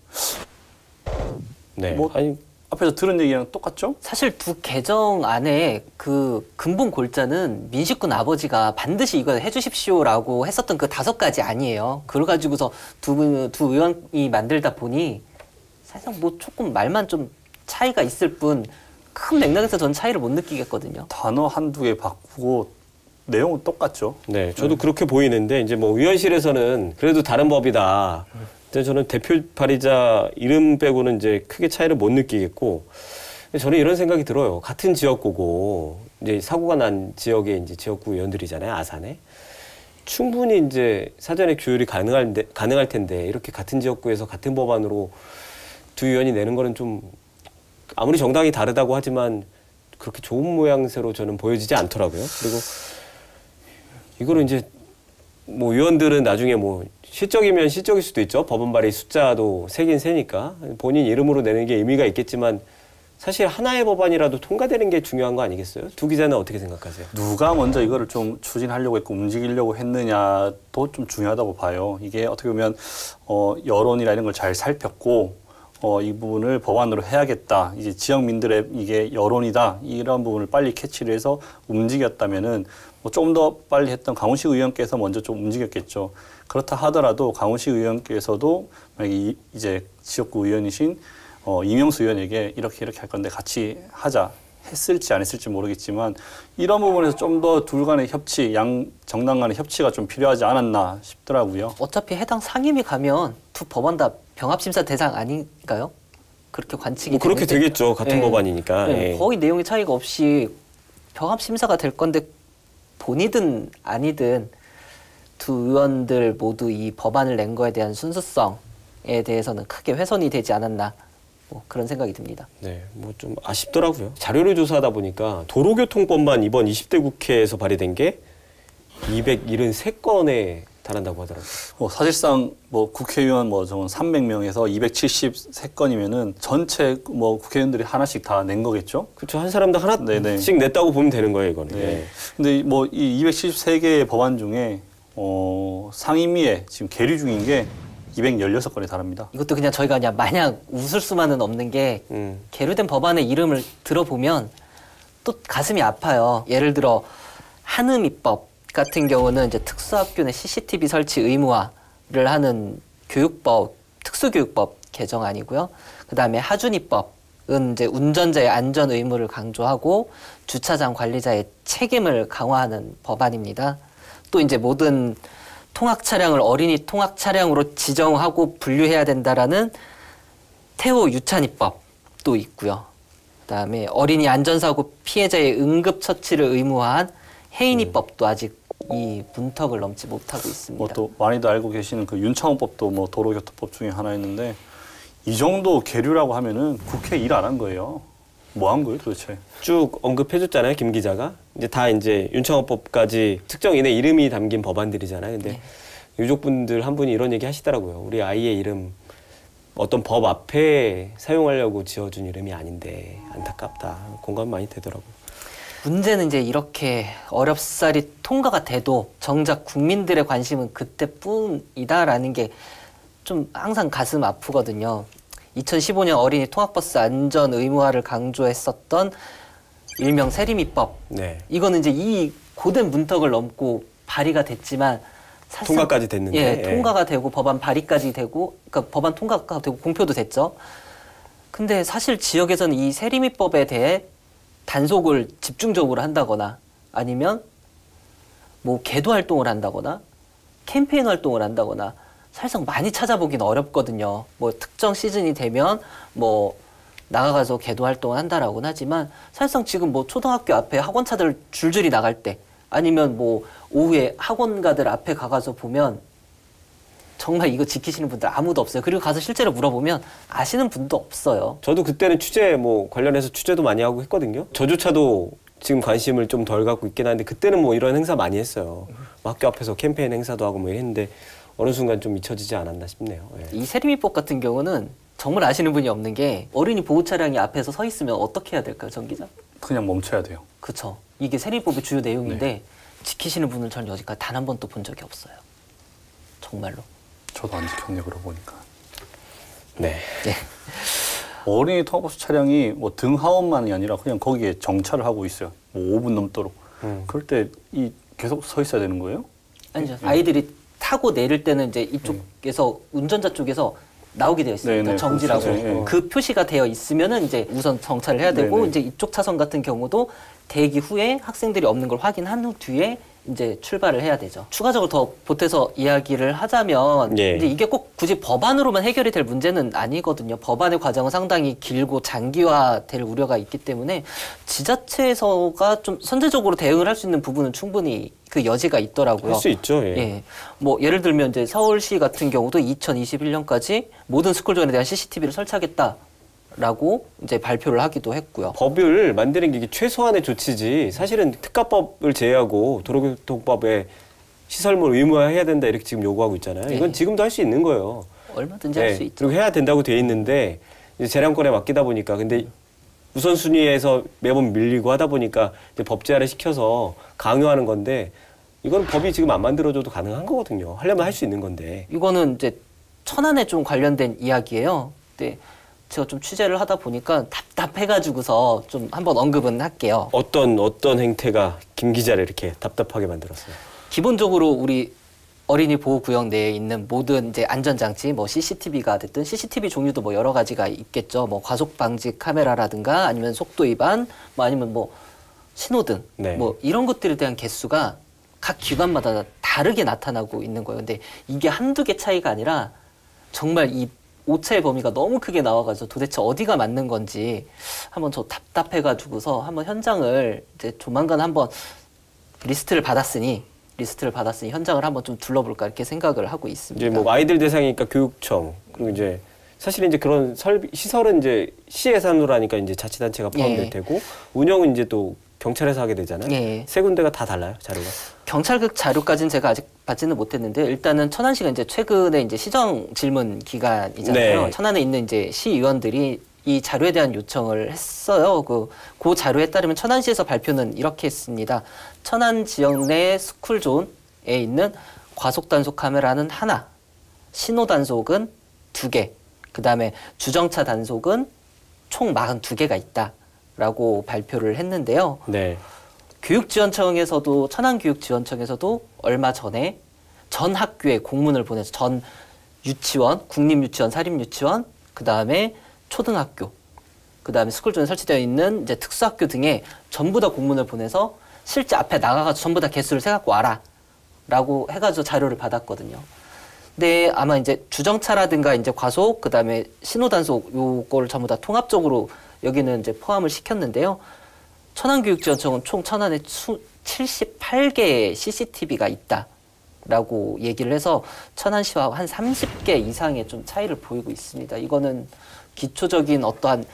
네. 뭐 아니 앞에서 들은 얘기랑 똑같죠? 사실 두 개정안에 그 근본 골자는 민식군 아버지가 반드시 이걸 해주십시오라고 했었던 그 5가지 아니에요. 그걸 가지고서 두 의원이 만들다 보니 사실상 뭐 조금 말만 좀 차이가 있을 뿐 큰 맥락에서 전 차이를 못 느끼겠거든요. 단어 한두 개 바꾸고 내용은 똑같죠. 네, 저도 그렇게 보이는데 이제 뭐 의원실에서는 그래도 다른 법이다. 근데 저는 대표 발의자 이름 빼고는 이제 크게 차이를 못 느끼겠고, 저는 이런 생각이 들어요. 같은 지역구고 이제 사고가 난 지역에 이제 지역구 의원들이잖아요, 아산에. 충분히 이제 사전에 규율이 가능할 텐데 이렇게 같은 지역구에서 같은 법안으로 두 의원이 내는 거는 좀 아무리 정당이 다르다고 하지만 그렇게 좋은 모양새로 저는 보여지지 않더라고요. 그리고 이거를 이제 뭐 의원들은 나중에 뭐 실적이면 실적일 수도 있죠. 법안 발의 숫자도 세긴 세니까 본인 이름으로 내는 게 의미가 있겠지만 사실 하나의 법안이라도 통과되는 게 중요한 거 아니겠어요? 두 기자는 어떻게 생각하세요? 누가 먼저 이거를 좀 추진하려고 했고 움직이려고 했느냐도 좀 중요하다고 봐요. 이게 어떻게 보면 여론이나 이런 걸 잘 살폈고 이 부분을 법안으로 해야겠다. 이제 지역민들의 이게 여론이다. 이런 부분을 빨리 캐치를 해서 움직였다면은 뭐 조금 더 빨리 했던 강훈식 의원께서 먼저 좀 움직였겠죠. 그렇다 하더라도 강훈식 의원께서도 만약에 이제 지역구 의원이신 이명수 의원에게 이렇게 할 건데 같이 하자 했을지 안 했을지 모르겠지만 이런 부분에서 좀 더 둘 간의 협치, 양 정당 간의 협치가 좀 필요하지 않았나 싶더라고요. 어차피 해당 상임위 가면 두 법안 다 병합심사 대상 아닌가요? 그렇게 관측이 뭐 그렇게 되는데. 되겠죠. 같은 예. 법안이니까. 예, 예. 거의 내용의 차이가 없이 병합심사가 될 건데 본이든 아니든 두 의원들 모두 이 법안을 낸 거에 대한 순수성에 대해서는 크게 훼손이 되지 않았나 뭐 그런 생각이 듭니다. 네, 뭐 좀 아쉽더라고요. 자료를 조사하다 보니까 도로교통법만 이번 20대 국회에서 발의된 게 273건에 달한다고 하더라고요. 사실상 뭐 국회의원 뭐 저건 300명에서 273건이면은 전체 뭐 국회의원들이 하나씩 다 낸 거겠죠? 그렇죠. 한 사람당 하나씩 네네. 냈다고 보면 되는 거예요, 이거는. 네. 예. 근데 뭐 이 273개의 법안 중에 상임위에 지금 계류 중인 게 216건에 달합니다. 이것도 그냥 저희가 그냥 마냥 웃을 수만은 없는 게 계류된 법안의 이름을 들어보면 또 가슴이 아파요. 예를 들어 한음입법 같은 경우는 이제 특수학교 내 CCTV 설치 의무화를 하는 교육법, 특수교육법 개정안이고요. 그다음에 하준입법은 이제 운전자의 안전 의무를 강조하고 주차장 관리자의 책임을 강화하는 법안입니다. 또 이제 모든 통학 차량을 어린이 통학 차량으로 지정하고 분류해야 된다라는 태호 유찬입법도 있고요. 그다음에 어린이 안전사고 피해자의 응급처치를 의무화한 해인입법도 아직 이 문턱을 넘지 못하고 있습니다. 뭐 또 많이들 알고 계시는 그 윤창호법도 뭐 도로교통법 중에 하나였는데 이 정도 계류라고 하면은 국회 일 안 한 거예요. 뭐 한 거예요 도대체? 쭉 언급해줬잖아요, 김 기자가. 이제 다 이제 윤창호법까지 특정인의 이름이 담긴 법안들이잖아요. 근데 네. 유족분들 한 분이 이런 얘기 하시더라고요. 우리 아이의 이름 어떤 법 앞에 사용하려고 지어준 이름이 아닌데 안타깝다. 공감 많이 되더라고요. 문제는 이제 이렇게 어렵사리 통과가 돼도 정작 국민들의 관심은 그때뿐이다라는 게 좀 항상 가슴 아프거든요. 2015년 어린이 통학버스 안전 의무화를 강조했었던 일명 세리미법. 네. 이거는 이제 이 고된 문턱을 넘고 발의가 됐지만 사실상 통과까지 됐는데. 예, 통과가 되고 법안 발의까지 되고 그러니까 법안 통과가 되고 공표도 됐죠. 근데 사실 지역에서는 이 세리미법에 대해 단속을 집중적으로 한다거나 아니면 뭐 계도 활동을 한다거나 캠페인 활동을 한다거나 사실상 많이 찾아보긴 어렵거든요. 뭐 특정 시즌이 되면 뭐 나가서 계도 활동을 한다라고는 하지만 사실상 지금 뭐 초등학교 앞에 학원차들 줄줄이 나갈 때 아니면 뭐 오후에 학원가들 앞에 가서 보면 정말 이거 지키시는 분들 아무도 없어요. 그리고 가서 실제로 물어보면 아시는 분도 없어요. 저도 그때는 취재 뭐 관련해서 취재도 많이 하고 했거든요. 저조차도 지금 관심을 좀 덜 갖고 있긴 한데 그때는 뭐 이런 행사 많이 했어요. 뭐 학교 앞에서 캠페인 행사도 하고 뭐 했는데 어느 순간 좀 잊혀지지 않았나 싶네요. 예. 이 세리미법 같은 경우는 정말 아시는 분이 없는 게 어린이 보호 차량이 앞에서 서 있으면 어떻게 해야 될까요, 정 기자? 그냥 멈춰야 돼요. 그렇죠. 이게 세리미법의 주요 내용인데 지키시는 분을 저는 여지까지 단 한 번도 본 적이 없어요. 정말로. 저도 안 지켰네 그러고 보니까. 네. 네. 어린이 통학버스 차량이 뭐 등하원만이 아니라 그냥 거기에 정차를 하고 있어요. 뭐 5분 넘도록. 그럴 때 이 계속 서 있어야 되는 거예요? 아니죠. 아이들이 타고 내릴 때는 이제 이쪽에서 운전자 쪽에서 나오게 되어 있습니다. 네네, 정지라고. 그렇죠. 네. 그 표시가 되어 있으면은 이제 우선 정차를 해야 되고 네네. 이제 이쪽 차선 같은 경우도 대기 후에 학생들이 없는 걸 확인한 후 뒤에 이제 출발을 해야 되죠. 추가적으로 더 보태서 이야기를 하자면 예. 이제 이게 꼭 굳이 법안으로만 해결이 될 문제는 아니거든요. 법안의 과정은 상당히 길고 장기화될 우려가 있기 때문에 지자체에서가 좀 선제적으로 대응을 할 수 있는 부분은 충분히 그 여지가 있더라고요. 할 수 있죠. 예. 예. 뭐 예를 들면 이제 서울시 같은 경우도 2021년까지 모든 스쿨존에 대한 CCTV를 설치하겠다라고 이제 발표를 하기도 했고요. 법을 만드는 게 이게 최소한의 조치지 사실은 특가법을 제외하고 도로교통법에 시설물 의무화해야 된다 이렇게 지금 요구하고 있잖아요. 이건 네. 지금도 할 수 있는 거예요. 얼마든지 할 수 있죠. 그리고 해야 된다고 돼 있는데 이제 재량권에 맡기다 보니까 근데 우선순위에서 매번 밀리고 하다 보니까 이제 법제화를 시켜서 강요하는 건데 이건 법이 지금 안 만들어줘도 가능한 거거든요. 하려면 할 수 있는 건데. 이거는 이제 천안에 좀 관련된 이야기예요. 근데 제가 좀 취재를 하다 보니까 답답해가지고서 좀 한번 언급은 할게요. 어떤 행태가 김 기자를 이렇게 답답하게 만들었어요? 기본적으로 우리 어린이 보호구역 내에 있는 모든 이제 안전장치, 뭐 CCTV가 됐든 CCTV 종류도 뭐 여러 가지가 있겠죠. 뭐 과속 방지 카메라라든가 아니면 속도 위반, 뭐 아니면 뭐 신호등, 네. 뭐 이런 것들에 대한 개수가 각 기관마다 다르게 나타나고 있는 거예요. 근데 이게 한두 개 차이가 아니라 정말 이 오차의 범위가 너무 크게 나와가지고 도대체 어디가 맞는 건지 한번 저 답답해가지고서 한번 현장을 이제 조만간 한번 리스트를 받았으니 현장을 한번 좀 둘러볼까 이렇게 생각을 하고 있습니다. 이제 뭐 아이들 대상이니까 교육청 그리고 이제 사실 이제 그런 시설은 이제 시 예산으로 하니까 이제 자치단체가 포함될 예. 테고 운영은 이제 또 경찰에서 하게 되잖아요. 예. 세 군데가 다 달라요, 자료가. 경찰국 자료까지는 제가 아직 받지는 못했는데 일단은 천안시가 이제 최근에 이제 시정 질문 기간이잖아요. 네. 천안에 있는 이제 시의원들이 이 자료에 대한 요청을 했어요. 그 자료에 따르면 천안시에서 발표는 이렇게 했습니다. 천안 지역 내 스쿨존에 있는 과속 단속 카메라는 하나, 신호 단속은 2개, 그 다음에 주정차 단속은 총 42개가 있다라고 발표를 했는데요. 네. 교육지원청에서도 천안교육지원청에서도 얼마 전에 전 학교에 공문을 보내서 전 유치원, 국립유치원, 사립유치원, 그 다음에 초등학교, 그 다음에 스쿨존에 설치되어 있는 이제 특수학교 등에 전부 다 공문을 보내서 실제 앞에 나가가지고 전부 다 개수를 세갖고 와라라고 해가지고 자료를 받았거든요. 근데 아마 이제 주정차라든가 이제 과속, 그 다음에 신호단속 요거를 전부 다 통합적으로 여기는 이제 포함을 시켰는데요. 천안교육지원청은 총 천안에 78개의 CCTV가 있다라고 얘기를 해서 천안시와 한 30개 이상의 좀 차이를 보이고 있습니다. 이거는 기초적인 어떠한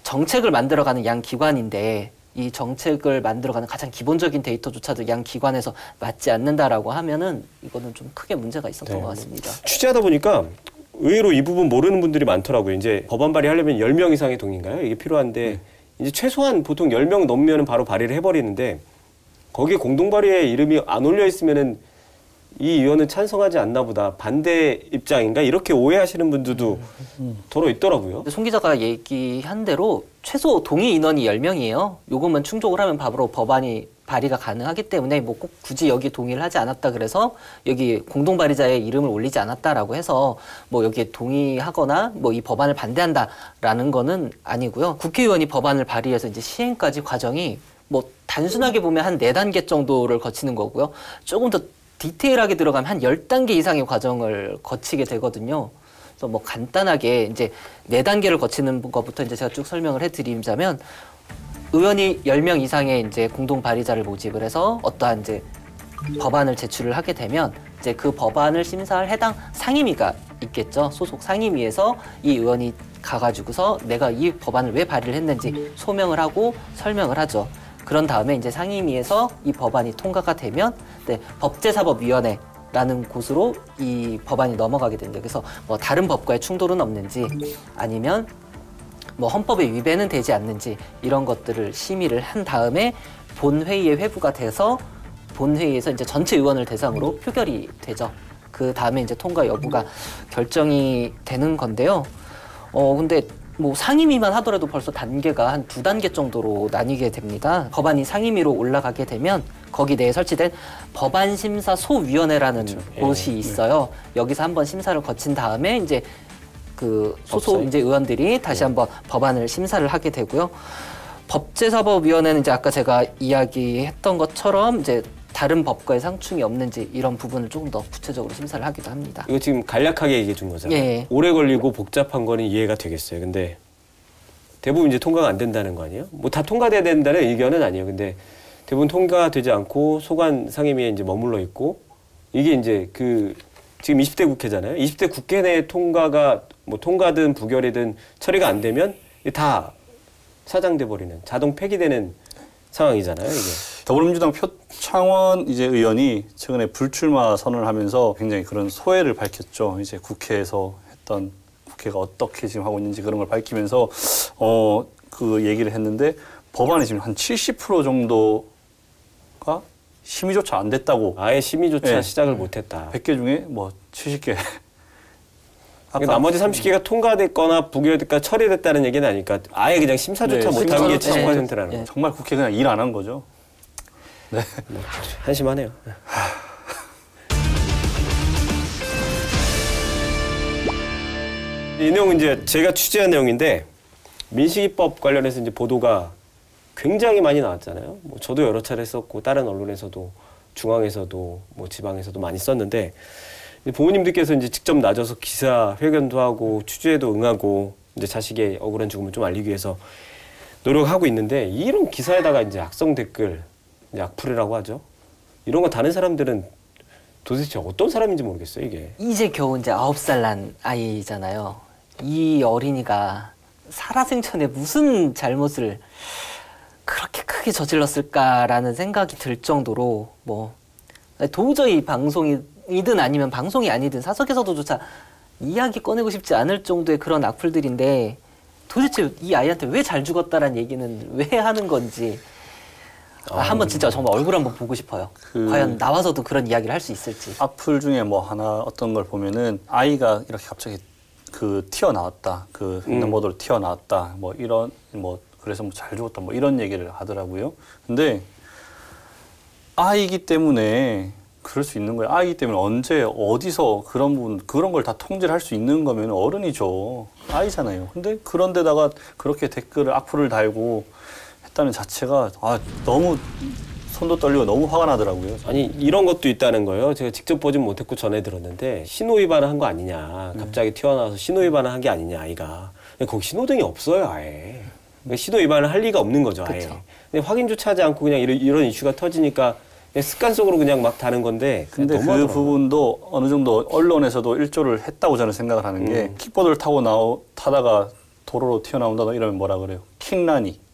정책을 만들어가는 양 기관인데 이 정책을 만들어가는 가장 기본적인 데이터조차도 양 기관에서 맞지 않는다라고 하면은 이거는 좀 크게 문제가 있었던 것 같습니다. 취재하다 보니까 의외로 이 부분 모르는 분들이 많더라고요. 이제 법안 발의하려면 10명 이상의 동의인가요? 이게 필요한데 이제 최소한 보통 10명 넘으면 바로 발의를 해버리는데 거기에 공동 발의에 이름이 안 올려 있으면은 이 의원은 찬성하지 않나 보다 반대 입장인가 이렇게 오해하시는 분들도 더러 있더라고요. 송 기자가 얘기한 대로 최소 동의 인원이 10명이에요. 요것만 충족을 하면 바로 법안이 발의가 가능하기 때문에 뭐 꼭 굳이 여기 동의를 하지 않았다 그래서 여기 공동 발의자의 이름을 올리지 않았다라고 해서 뭐 여기에 동의하거나 뭐 이 법안을 반대한다라는 거는 아니고요. 국회의원이 법안을 발의해서 이제 시행까지 과정이 뭐 단순하게 보면 한 4단계 정도를 거치는 거고요. 조금 더 디테일하게 들어가면 한 10단계 이상의 과정을 거치게 되거든요. 그래서 뭐 간단하게 이제 4단계를 거치는 것부터 이제 제가 쭉 설명을 해드리자면 의원이 10명 이상의 이제 공동 발의자를 모집을 해서 어떠한 이제 법안을 제출을 하게 되면 이제 그 법안을 심사할 해당 상임위가 있겠죠. 소속 상임위에서 이 의원이 가가지고서 내가 이 법안을 왜 발의를 했는지 소명을 하고 설명을 하죠. 그런 다음에 이제 상임위에서 이 법안이 통과가 되면 법제사법위원회라는 곳으로 이 법안이 넘어가게 됩니다. 그래서 뭐 다른 법과의 충돌은 없는지 아니면 뭐 헌법에 위배는 되지 않는지 이런 것들을 심의를 한 다음에 본회의에 회부가 돼서 본회의에서 이제 전체 의원을 대상으로 표결이 되죠. 그 다음에 이제 통과 여부가 결정이 되는 건데요. 근데 뭐 상임위만 하더라도 벌써 단계가 한 2단계 정도로 나뉘게 됩니다. 법안이 상임위로 올라가게 되면 거기 내에 설치된 법안심사소위원회라는 곳이 있어요. 여기서 한번 심사를 거친 다음에 이제 그 소속 이제 의원들이 다시 한번 법안을 심사를 하게 되고요. 법제사법위원회는 이제 아까 제가 이야기했던 것처럼 이제 다른 법과의 상충이 없는지 이런 부분을 조금 더 구체적으로 심사를 하기도 합니다. 이거 지금 간략하게 얘기해 준 거잖아요. 예. 오래 걸리고 복잡한 거는 이해가 되겠어요. 근데 대부분 이제 통과가 안 된다는 거 아니에요? 뭐 다 통과돼야 된다는 의견은 아니에요. 근데 대부분 통과되지 않고 소관 상임위에 이제 머물러 있고 이게 이제 그 지금 20대 국회잖아요. 20대 국회 내 통과가 뭐 통과든 부결이든 처리가 안 되면 다 사장돼 버리는 자동 폐기되는 상황이잖아요. 이게. 더불어민주당 표창원 이제 의원이 최근에 불출마 선언을 하면서 굉장히 그런 소회를 밝혔죠. 이제 국회에서 했던 국회가 어떻게 지금 하고 있는지 그런 걸 밝히면서 그 얘기를 했는데 법안이 지금 한 70% 정도가 심의조차 안 됐다고. 아예 심의조차 네. 시작을 못했다. 100개 중에 뭐 70개. 그러니까 나머지 30개가 통과됐거나 부결됐거나 처리됐다는 얘기는 아니니까 아예 그냥 심사조차 네, 못한 게 심사조차 70%라는 거죠. 정말 국회 그냥 일 안 한 거죠. 네. 한심하네요. 이 내용은 이제 제가 취재한 내용인데 민식이법 관련해서 이제 보도가 굉장히 많이 나왔잖아요. 뭐 저도 여러 차례 썼고 다른 언론에서도 중앙에서도 뭐 지방에서도 많이 썼는데 부모님들께서 이제 직접 나서서 기사 회견도 하고 취재에도 응하고 이제 자식의 억울한 죽음을 좀 알리기 위해서 노력하고 있는데 이런 기사에다가 이제 악성 댓글, 이제 악플이라고 하죠. 이런 거 다른 사람들은 도대체 어떤 사람인지 모르겠어요, 이게. 이제 겨우 이제 9살 난 아이잖아요. 이 어린이가 살아생전에 무슨 잘못을 그렇게 크게 저질렀을까라는 생각이 들 정도로 뭐 도저히 방송이든 아니면 방송이 아니든 사석에서도조차 이야기 꺼내고 싶지 않을 정도의 그런 악플들인데 도대체 이 아이한테 왜 잘 죽었다라는 얘기는 왜 하는 건지 한번 진짜 정말 얼굴 한번 보고 싶어요. 과연 나와서도 그런 이야기를 할 수 있을지. 악플 중에 뭐 하나 어떤 걸 보면은 아이가 이렇게 갑자기 그 튀어나왔다. 그 횡단보도로 튀어나왔다. 뭐 이런 뭐 그래서 뭐 잘 죽었다. 뭐 이런 얘기를 하더라고요. 근데 아이기 때문에 그럴 수 있는 거예요. 아이기 때문에 언제 어디서 그런 부분 그런 걸 다 통제를 할 수 있는 거면 어른이죠. 아이잖아요. 근데 그런 데다가 그렇게 댓글을 악플을 달고 했다는 자체가 너무 손도 떨리고 너무 화가 나더라고요. 아니 이런 것도 있다는 거예요. 제가 직접 보진 못했고 전해 들었는데 신호 위반을 한 거 아니냐. 갑자기 튀어나와서 신호 위반을 한 게 아니냐 아이가. 근데 거기 신호등이 없어요 아예. 그러니까 신호 위반을 할 리가 없는 거죠 아예. 그쵸. 근데 확인조차 하지 않고 그냥 이런 이슈가 터지니까 그냥 습관적으로 그냥 막 다는 건데. 근데 그 부분도 어느 정도 언론에서도 일조를 했다고 저는 생각을 하는 게 킥보드를 타다가 도로로 튀어나온다 이러면 뭐라 그래요? 킥라니.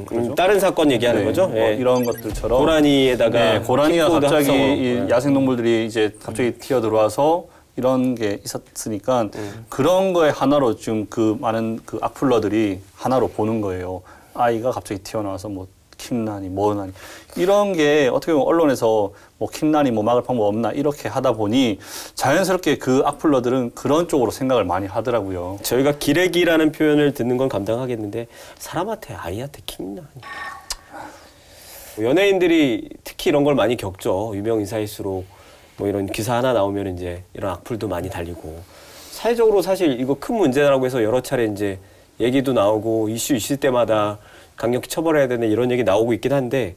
그렇죠? 다른 사건 얘기하는 거죠? 뭐 예. 이런 것들처럼 고라니에다가 고라니가 갑자기 합성으로. 이 야생동물들이 이제 갑자기 튀어 들어와서 이런 게 있었으니까 그런 거에 하나로 지금 그 많은 그 악플러들이 하나로 보는 거예요. 아이가 갑자기 튀어나와서 뭐 킹나니 뭐나니 이런 게 어떻게 보면 언론에서 뭐 킹나니 뭐 막을 방법 없나 이렇게 하다 보니 자연스럽게 그 악플러들은 그런 쪽으로 생각을 많이 하더라고요. 저희가 기레기라는 표현을 듣는 건 감당하겠는데 사람한테 아이한테 킹나니. 연예인들이 특히 이런 걸 많이 겪죠. 유명 인사일수록 뭐 이런 기사 하나 나오면 이제 이런 악플도 많이 달리고 사회적으로 사실 이거 큰 문제라고 해서 여러 차례 이제 얘기도 나오고 이슈 있을 때마다 강력히 처벌해야 되는 이런 얘기 나오고 있긴 한데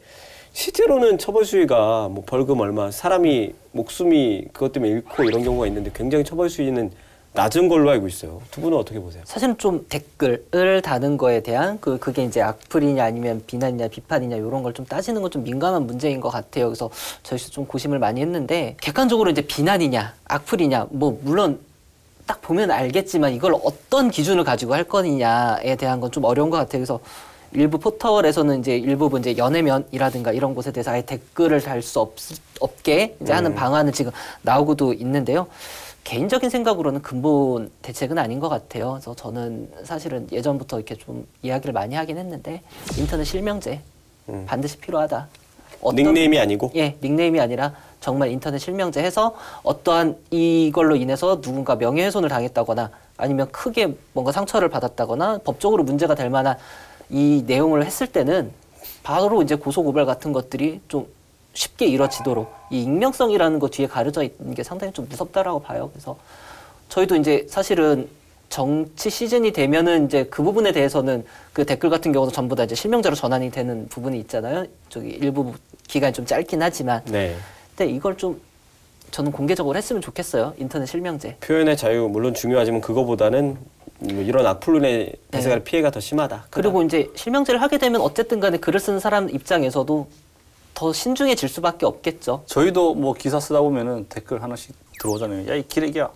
실제로는 처벌 수위가 뭐 벌금 얼마 사람이 목숨이 그것 때문에 잃고 이런 경우가 있는데 굉장히 처벌 수위는 낮은 걸로 알고 있어요. 두 분은 어떻게 보세요? 사실은 좀 댓글을 다는 거에 대한 그게 이제 악플이냐 아니면 비난이냐 비판이냐 이런 걸 좀 따지는 건 좀 민감한 문제인 것 같아요. 그래서 저희도 좀 고심을 많이 했는데 객관적으로 이제 비난이냐 악플이냐 뭐 물론 딱 보면 알겠지만 이걸 어떤 기준을 가지고 할 거냐에 대한 건 좀 어려운 것 같아요. 그래서 일부 포털에서는 이제 일부 이제 연예면이라든가 이런 곳에 대해서 아예 댓글을 달 수 없게 이제 하는 방안은 지금 나오고도 있는데요. 개인적인 생각으로는 근본 대책은 아닌 것 같아요. 그래서 저는 사실은 예전부터 이렇게 좀 이야기를 많이 하긴 했는데 인터넷 실명제 반드시 필요하다. 닉네임이 아니고? 예, 닉네임이 아니라 정말 인터넷 실명제 해서 어떠한 이걸로 인해서 누군가 명예훼손을 당했다거나 아니면 크게 뭔가 상처를 받았다거나 법적으로 문제가 될 만한 이 내용을 했을 때는 바로 이제 고소고발 같은 것들이 좀 쉽게 이루어지도록 이 익명성이라는 것 뒤에 가려져 있는 게 상당히 좀 무섭다라고 봐요. 그래서 저희도 이제 사실은 정치 시즌이 되면은 이제 그 부분에 대해서는 그 댓글 같은 경우도 전부 다 이제 실명제로 전환이 되는 부분이 있잖아요. 저기 일부 기간이 좀 짧긴 하지만. 네. 근데 이걸 좀 저는 공개적으로 했으면 좋겠어요. 인터넷 실명제. 표현의 자유 물론 중요하지만 그거보다는 뭐 이런 악플론의 발생할 피해가 더 심하다. 그리고 이제 실명제를 하게 되면 어쨌든 간에 글을 쓰는 사람 입장에서도 더 신중해질 수밖에 없겠죠. 저희도 뭐 기사 쓰다 보면은 댓글 하나씩 들어오잖아요. 야, 이 기레기야.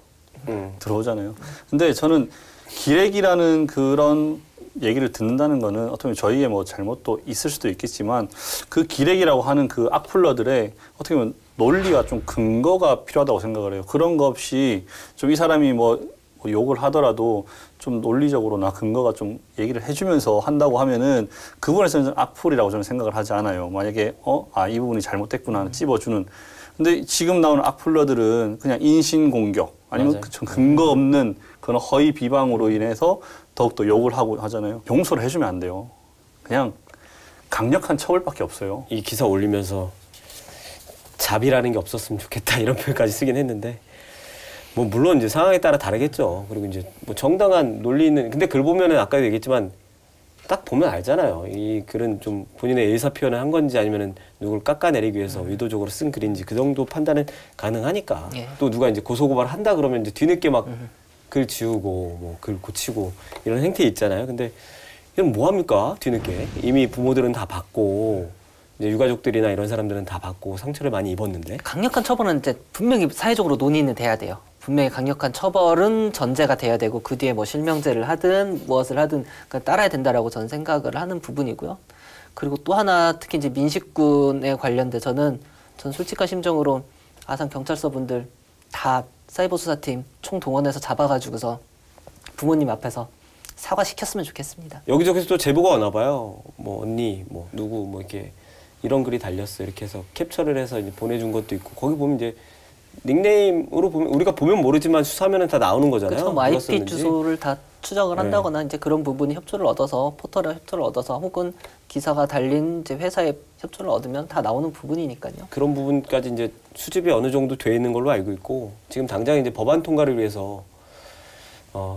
들어오잖아요. 근데 저는 기레기라는 그런 얘기를 듣는다는 거는 어떻게 보면 저희의 뭐 잘못도 있을 수도 있겠지만 그 기레기라고 하는 그 악플러들의 어떻게 보면 논리가 좀 근거가 필요하다고 생각을 해요. 그런 거 없이 좀 이 사람이 뭐 욕을 하더라도 좀 논리적으로나 근거가 좀 얘기를 해주면서 한다고 하면은 그 부분에서는 악플이라고 저는 생각을 하지 않아요. 만약에 이 부분이 잘못됐구나 찝어주는. 근데 지금 나오는 악플러들은 그냥 인신공격 아니면 근거 없는 그런 허위 비방으로 인해서 더욱더 욕을 하고 하잖아요. 용서를 해주면 안 돼요. 그냥 강력한 처벌밖에 없어요. 이 기사 올리면서 자비라는 게 없었으면 좋겠다 이런 표현까지 쓰긴 했는데 뭐 물론 이제 상황에 따라 다르겠죠. 그리고 이제 뭐 정당한 논리는 근데 글 보면은 아까도 얘기했지만 딱 보면 알잖아요. 이 글은 좀 본인의 의사 표현을 한 건지 아니면은 누굴 깎아내리기 위해서 의도적으로 쓴 글인지 그 정도 판단은 가능하니까. 예. 또 누가 이제 고소고발을 한다 그러면 이제 뒤늦게 막 글 지우고 뭐 글 고치고 이런 행태 있잖아요. 근데 이건 뭐 합니까? 뒤늦게 이미 부모들은 다 받고 이제 유가족들이나 이런 사람들은 다 받고 상처를 많이 입었는데. 강력한 처벌은 이제 분명히 사회적으로 논의는 돼야 돼요. 분명히 강력한 처벌은 전제가 돼야 되고 그 뒤에 뭐 실명제를 하든 무엇을 하든 따라야 된다라고 저는 생각을 하는 부분이고요. 그리고 또 하나 특히 이제 민식군에 관련돼 전 솔직한 심정으로 아산 경찰서 분들 다 사이버 수사팀 총동원해서 잡아가지고서 부모님 앞에서 사과시켰으면 좋겠습니다. 여기저기서 또 제보가 오나 봐요. 뭐 언니, 뭐 누구, 뭐 이렇게 이런 글이 달렸어 이렇게 해서 캡처를 해서 이제 보내준 것도 있고 거기 보면 이제 닉네임으로 보면 우리가 보면 모르지만 수사하면은 다 나오는 거잖아요. 그렇죠. 뭐 IP 썼는지. 주소를 다 추적을 한다거나 이제 그런 부분이 협조를 얻어서 포털에 협조를 얻어서 혹은 기사가 달린 이제 회사의 협조를 얻으면 다 나오는 부분이니까요. 그런 부분까지 이제 수집이 어느 정도 돼 있는 걸로 알고 있고 지금 당장 이제 법안 통과를 위해서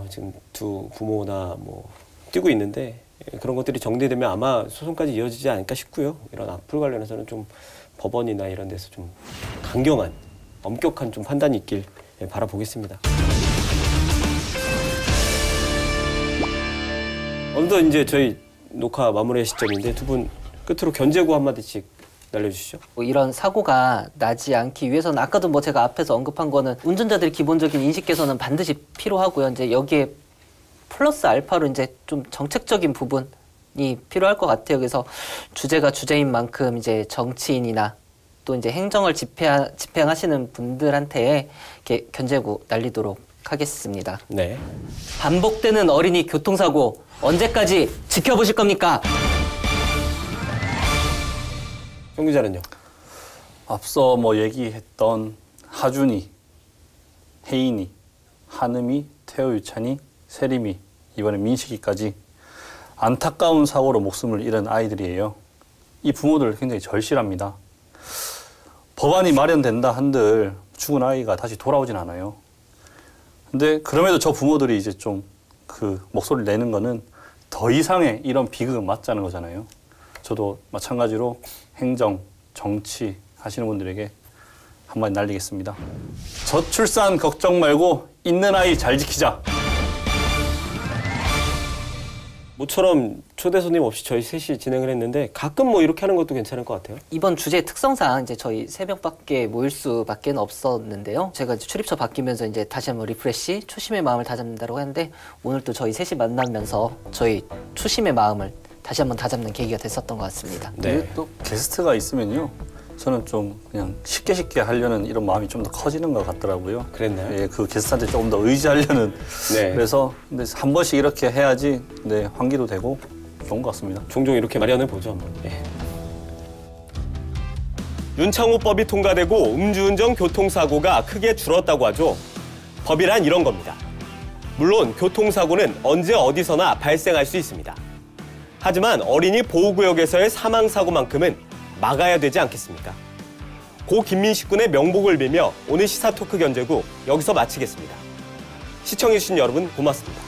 지금 두 부모나 뭐 뛰고 있는데 그런 것들이 정리되면 아마 소송까지 이어지지 않을까 싶고요. 이런 악플 관련해서는 좀 법원이나 이런 데서 좀 강경한, 엄격한 좀 판단이 있길 바라보겠습니다. 어느덧 이제 저희 녹화 마무리 시점인데 두 분 끝으로 견제구 한마디씩 날려주시죠. 뭐 이런 사고가 나지 않기 위해서는 아까도 뭐 제가 앞에서 언급한 거는 운전자들의 기본적인 인식 개선은 반드시 필요하고요. 이제 여기에 플러스 알파로 이제 좀 정책적인 부분이 필요할 것 같아요. 그래서 주제가 주제인 만큼 이제 정치인이나 또 이제 행정을 집행하시는 분들한테 이렇게 견제구 날리도록 하겠습니다. 네. 반복되는 어린이 교통사고 언제까지 지켜보실 겁니까? 정 기자는요? 앞서 뭐 얘기했던 하준이, 혜인이, 한음이, 태호 유찬이, 세림이, 이번에 민식이까지 안타까운 사고로 목숨을 잃은 아이들이에요. 이 부모들 굉장히 절실합니다. 법안이 마련된다 한들 죽은 아이가 다시 돌아오진 않아요. 근데 그럼에도 저 부모들이 이제 좀 그 목소리를 내는 거는 더 이상의 이런 비극은 맞자는 거잖아요. 저도 마찬가지로 행정, 정치 하시는 분들에게 한마디 날리겠습니다. 저출산 걱정 말고 있는 아이 잘 지키자. 모처럼 초대 손님 없이 저희 셋이 진행을 했는데 가끔 뭐 이렇게 하는 것도 괜찮을 것 같아요. 이번 주제 특성상 이제 저희 3명밖에 모일 수밖에 없었는데요. 제가 이제 출입처 바뀌면서 이제 다시 한번 리프레시, 초심의 마음을 다잡는다고 했는데 오늘 또 저희 셋이 만나면서 저희 초심의 마음을 다시 한번 다잡는 계기가 됐었던 것 같습니다. 네. 또 게스트가 있으면요. 저는 좀 그냥 쉽게 하려는 이런 마음이 좀 더 커지는 것 같더라고요. 그랬나요? 예, 그 게스트한테 조금 더 의지하려는. 네. 그래서 근데 한 번씩 이렇게 해야지 네, 환기도 되고 좋은 것 같습니다. 종종 이렇게 마련해 보죠 한번. 예. 윤창호법이 통과되고 음주운전 교통사고가 크게 줄었다고 하죠. 법이란 이런 겁니다. 물론 교통사고는 언제 어디서나 발생할 수 있습니다. 하지만 어린이 보호구역에서의 사망사고만큼은 막아야 되지 않겠습니까? 고 김민식 군의 명복을 빌며 오늘 시사토크 견제구 여기서 마치겠습니다. 시청해주신 여러분 고맙습니다.